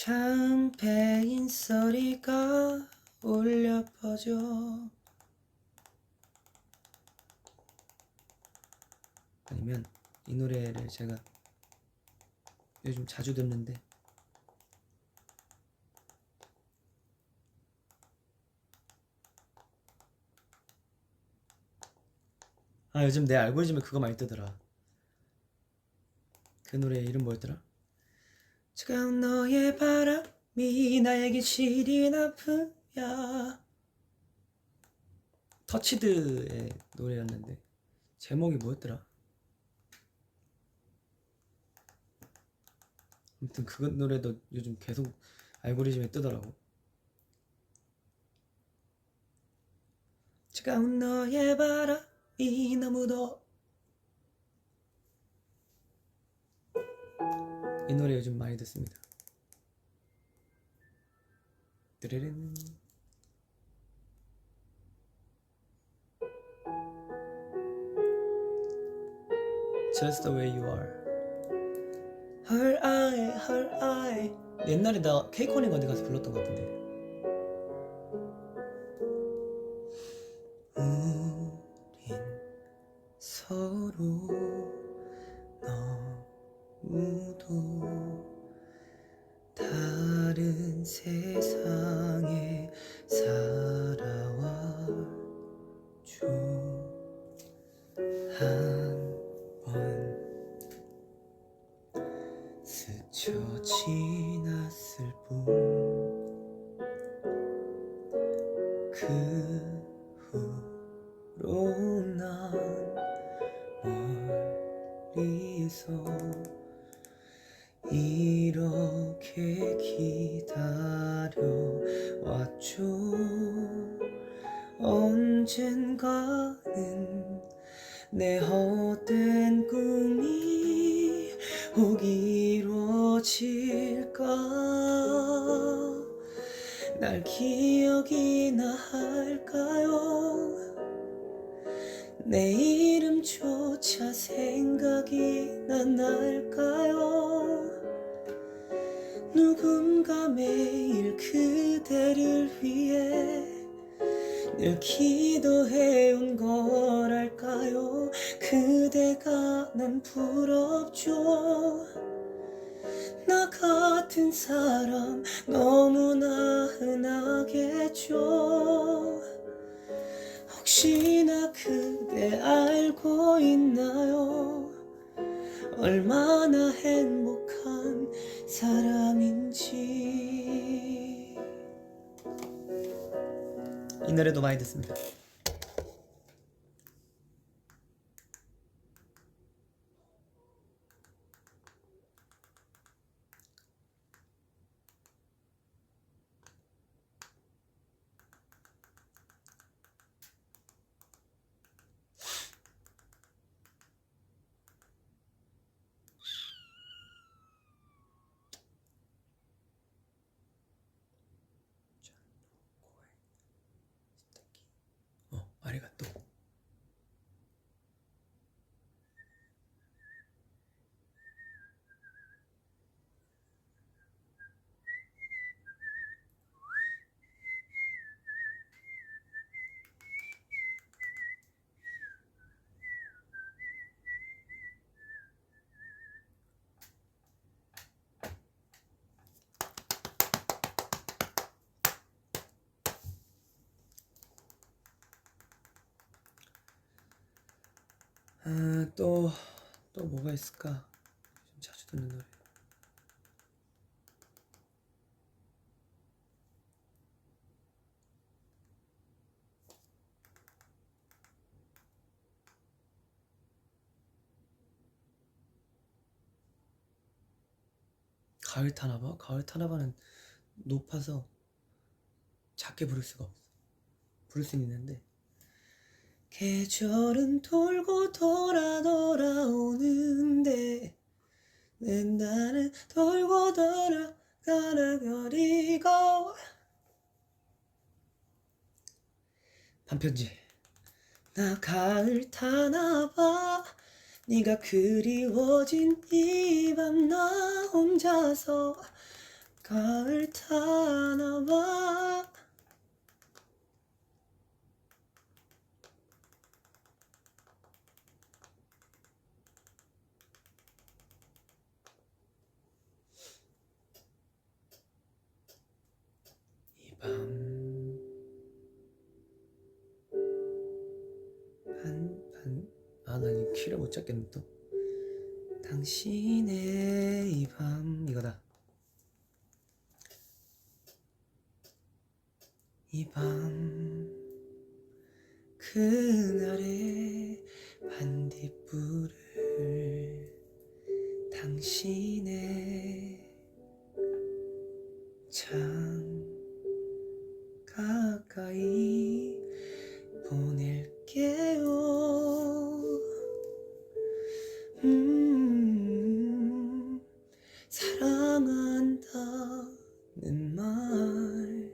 샴페인 소리가 울려 퍼져. 아니면 이 노래를 제가 요즘 자주 듣는데 요즘 내 알고리즘에 그거 많이 뜨더라. 그 노래 이름 뭐였더라? 차가운 너의 바람이 나에게 시린 아픔이야. 터치드의 노래였는데 제목이 뭐였더라? 아무튼 그 노래도 요즘 계속 알고리즘에 뜨더라고. 차가운 너의 바람이 너무도. 이 노래 요즘 많이 듣습니다. 르르른. Just the way you are. Her eye, her eye. 옛날에 나 케이콘인 어디 가서 불렀던 것 같은데. 우린 서로 너무도 다른 세상에 살아왔죠. 한번 스쳐 지났을 뿐. 그 후로 난 멀리서 이렇게 기다려왔죠. 언젠가는 내 헛된 꿈이 혹 이루어질까. 날 기억이나 할까요? 내 이름조차 생각이나 날까요? 누군가 매일 그대를 위해 늘 기도해온 거랄까요? 그대가 난 부럽죠. 나 같은 사람 너무나 흔하겠죠. 혹시나 그대 알고 있나요? 얼마나 행복한 사람인지. 이 노래도 많이 듣습니다. 아리가또. 또 뭐가 있을까? 좀 자주 듣는 노래. 가을 타나봐? 가을 타나봐는 높아서 작게 부를 수가 없어. 부를 수는 있는데. 계절은 돌고 돌아오는데 내 나는 돌고 돌아가는 거리고. 반편지. 나 가을 타나봐. 네가 그리워진 이 밤 나 혼자서 가을 타나봐. 이 밤 나 이 키를 못 잡겠네 또. 당신의 이 밤 이거다. 이 밤 그날의 반딧불을 당신의 창 가까이 보낼게요. 사랑한다는 말이에요.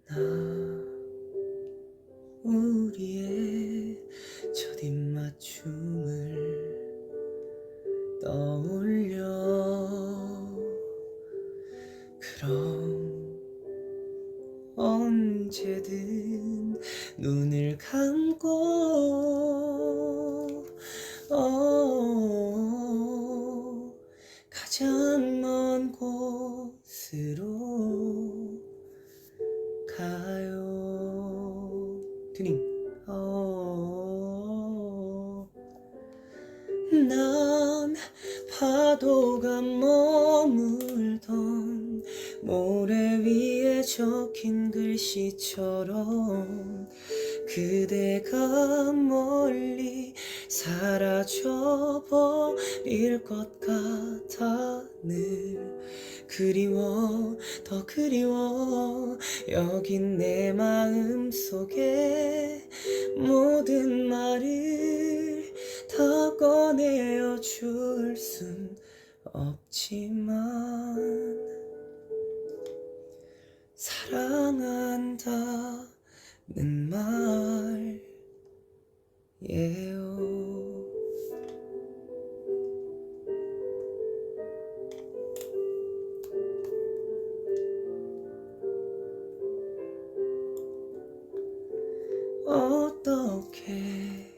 나 우리의 첫 입맞춤을 떠올려. 그럼 언제든 눈을 감고 가장 먼 곳으로 가요. 튜닝. 난 파도가 머물던 모래 위에 적힌 글씨처럼 그대가 멀리 사라져버릴 것 같아. 늘 그리워, 더 그리워. 여긴 내 마음 속에 모든 말을 다 꺼내어 줄 순 없지만 사랑한다는 말이에요. 어떻게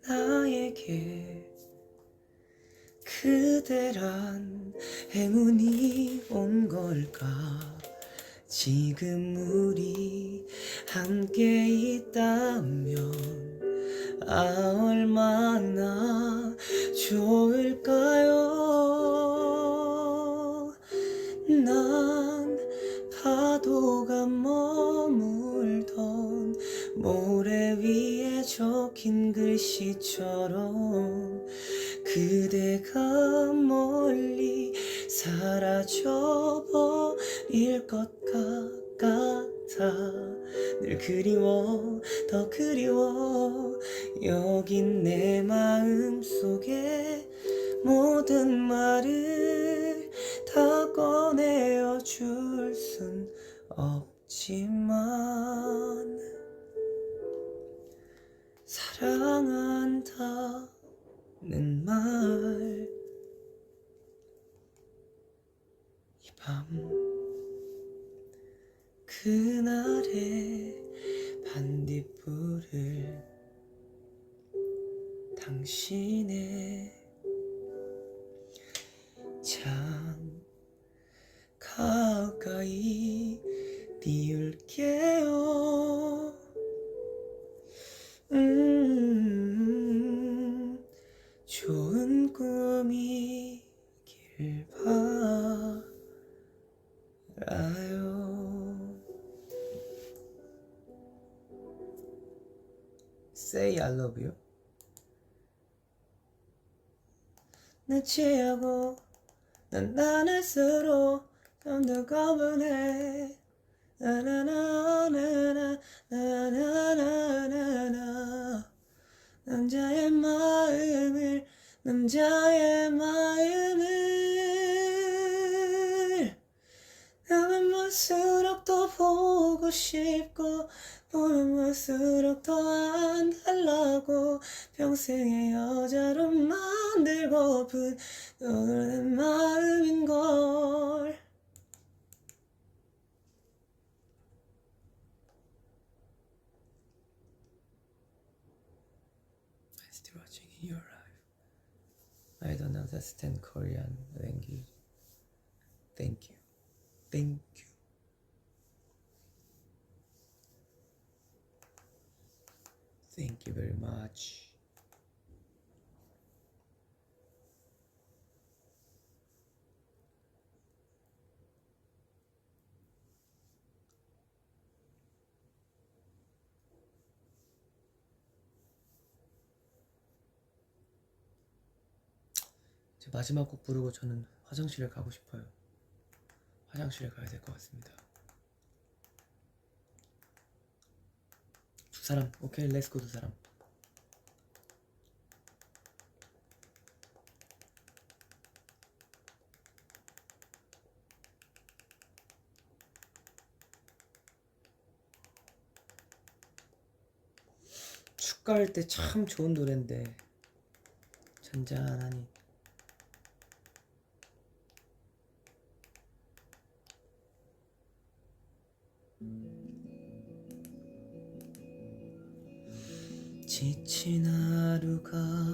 나에게 그대란 행운이 온 걸까? 지금 우리 함께 있다면 얼마나 좋을까요? 난 파도가 머물던 모래 위에 적힌 글씨처럼 그대가 멀리 사라져버릴 것 같아. 늘 그리워, 더 그리워. 여긴 내 마음 속에 모든 말을 다 꺼내어 줄 순 없지만 사랑한다는 말. 이 밤 그날의 반딧불을 당신의 창 가까이 띄울게요. 좋은 꿈이길 바라요. Say I love you. 나 취하고 난 나날수록 좀 더 거분해. 나나나나나나나나나 남자의 마음을 남은 모습 싶고 보면 볼수록 더 안 달라고 평생의 여자로 만들고픈 너는 내 마음인걸. Still watching your life. I don't understand Korean language. Thank you. Thank you. Thank you very much. 이제 마지막 곡 부르고 저는 화장실에 가고 싶어요. 화장실에 가야 될 것 같습니다. 두 사람, 오케이, 렛츠고 두 사람. 축가할 때 참 좋은 노래인데 잔잔하니. 지친 하루가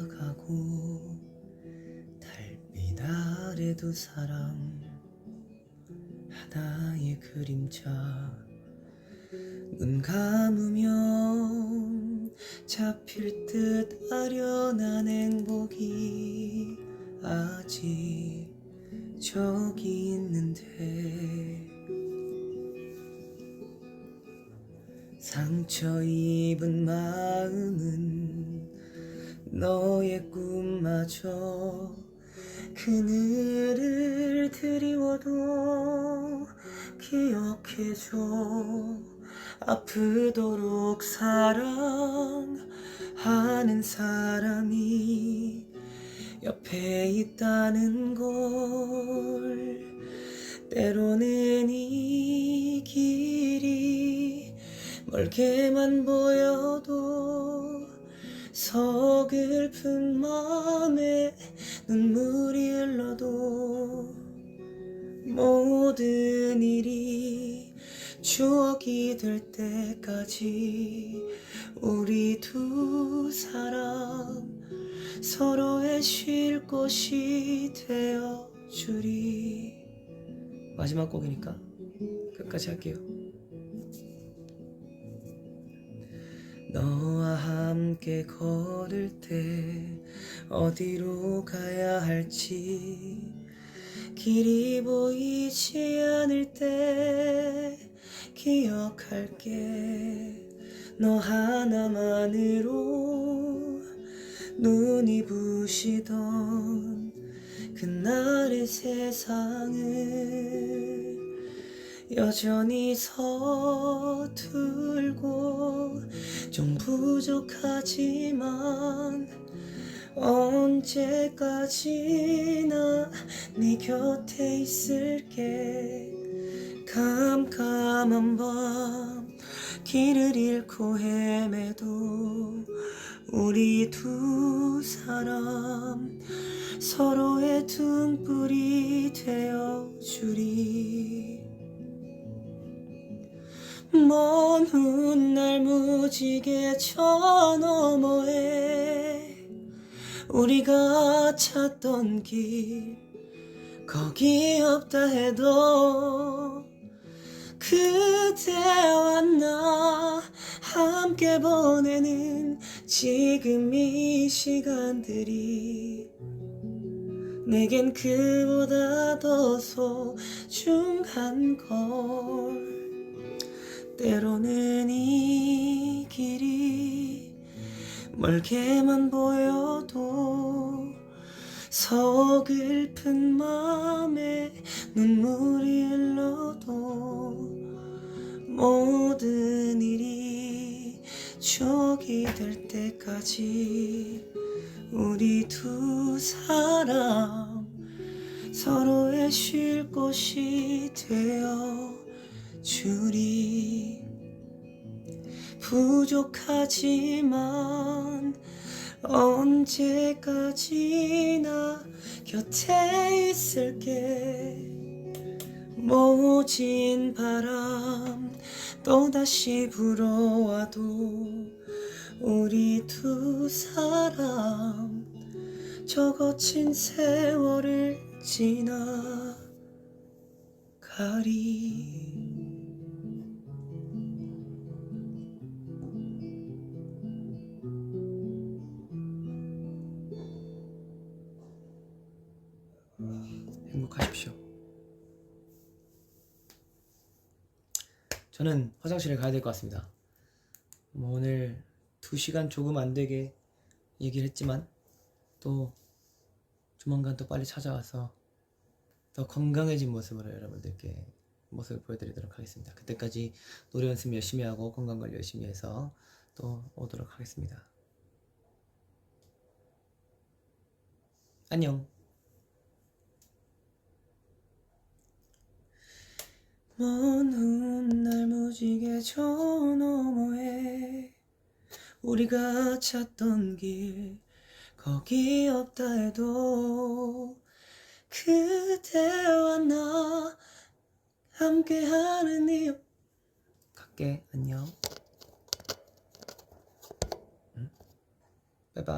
가고 달빛 아래 두 사람 하나의 그림자 눈 감으면 잡힐 듯 아련한 행복이 아직 저기 있는데 상처 입은 마음은 너의 꿈마저 그늘을 드리워도 기억해줘. 아프도록 사랑하는 사람이 옆에 있다는 걸. 때로는 이 길이 멀게만 보여도 서글픈 마음에 눈물이 흘러도 모든 일이 추억이 될 때까지 우리 두 사람 서로의 쉴 곳이 되어주리. 마지막 곡이니까 끝까지 할게요. 너와 함께 걸을 때 어디로 가야 할지 길이 보이지 않을 때 기억할게. 너 하나만으로 눈이 부시던 그날의 세상을 여전히 서툴고 좀 부족하지만 언제까지나 네 곁에 있을게. 깜깜한 밤 길을 잃고 헤매도 우리 두 사람 서로의 등불이 되어주리. 먼 훗날 무지개 저 너머에 우리가 찾던 길 거기 없다 해도 그대와 나 함께 보내는 지금 이 시간들이 내겐 그보다 더 소중한 걸. 때로는 이 길이 멀게만 보여도 서글픈 맘에 눈물이 흘러도 모든 일이 추억이 될 때까지 우리 두 사람 서로의 쉴 곳이 되어 주리. 부족하지만 언제까지나 곁에 있을게. 모진 바람 또다시 불어와도 우리 두 사람 저 거친 세월을 지나가리. 행복하십시오. 저는 화장실에 가야 될 것 같습니다. 뭐 오늘 2시간 조금 안 되게 얘기를 했지만 또 조만간 또 빨리 찾아와서 더 건강해진 모습으로 여러분들께 모습을 보여드리도록 하겠습니다. 그때까지 노래 연습 열심히 하고 건강관리 열심히 해서 또 오도록 하겠습니다. 안녕. 먼 훗날 무지개 저 너머에 우리가 찾던 길 거기 없다 해도 그대와 나 함께하는 이유. 갈게. 안녕. 빠이빠이.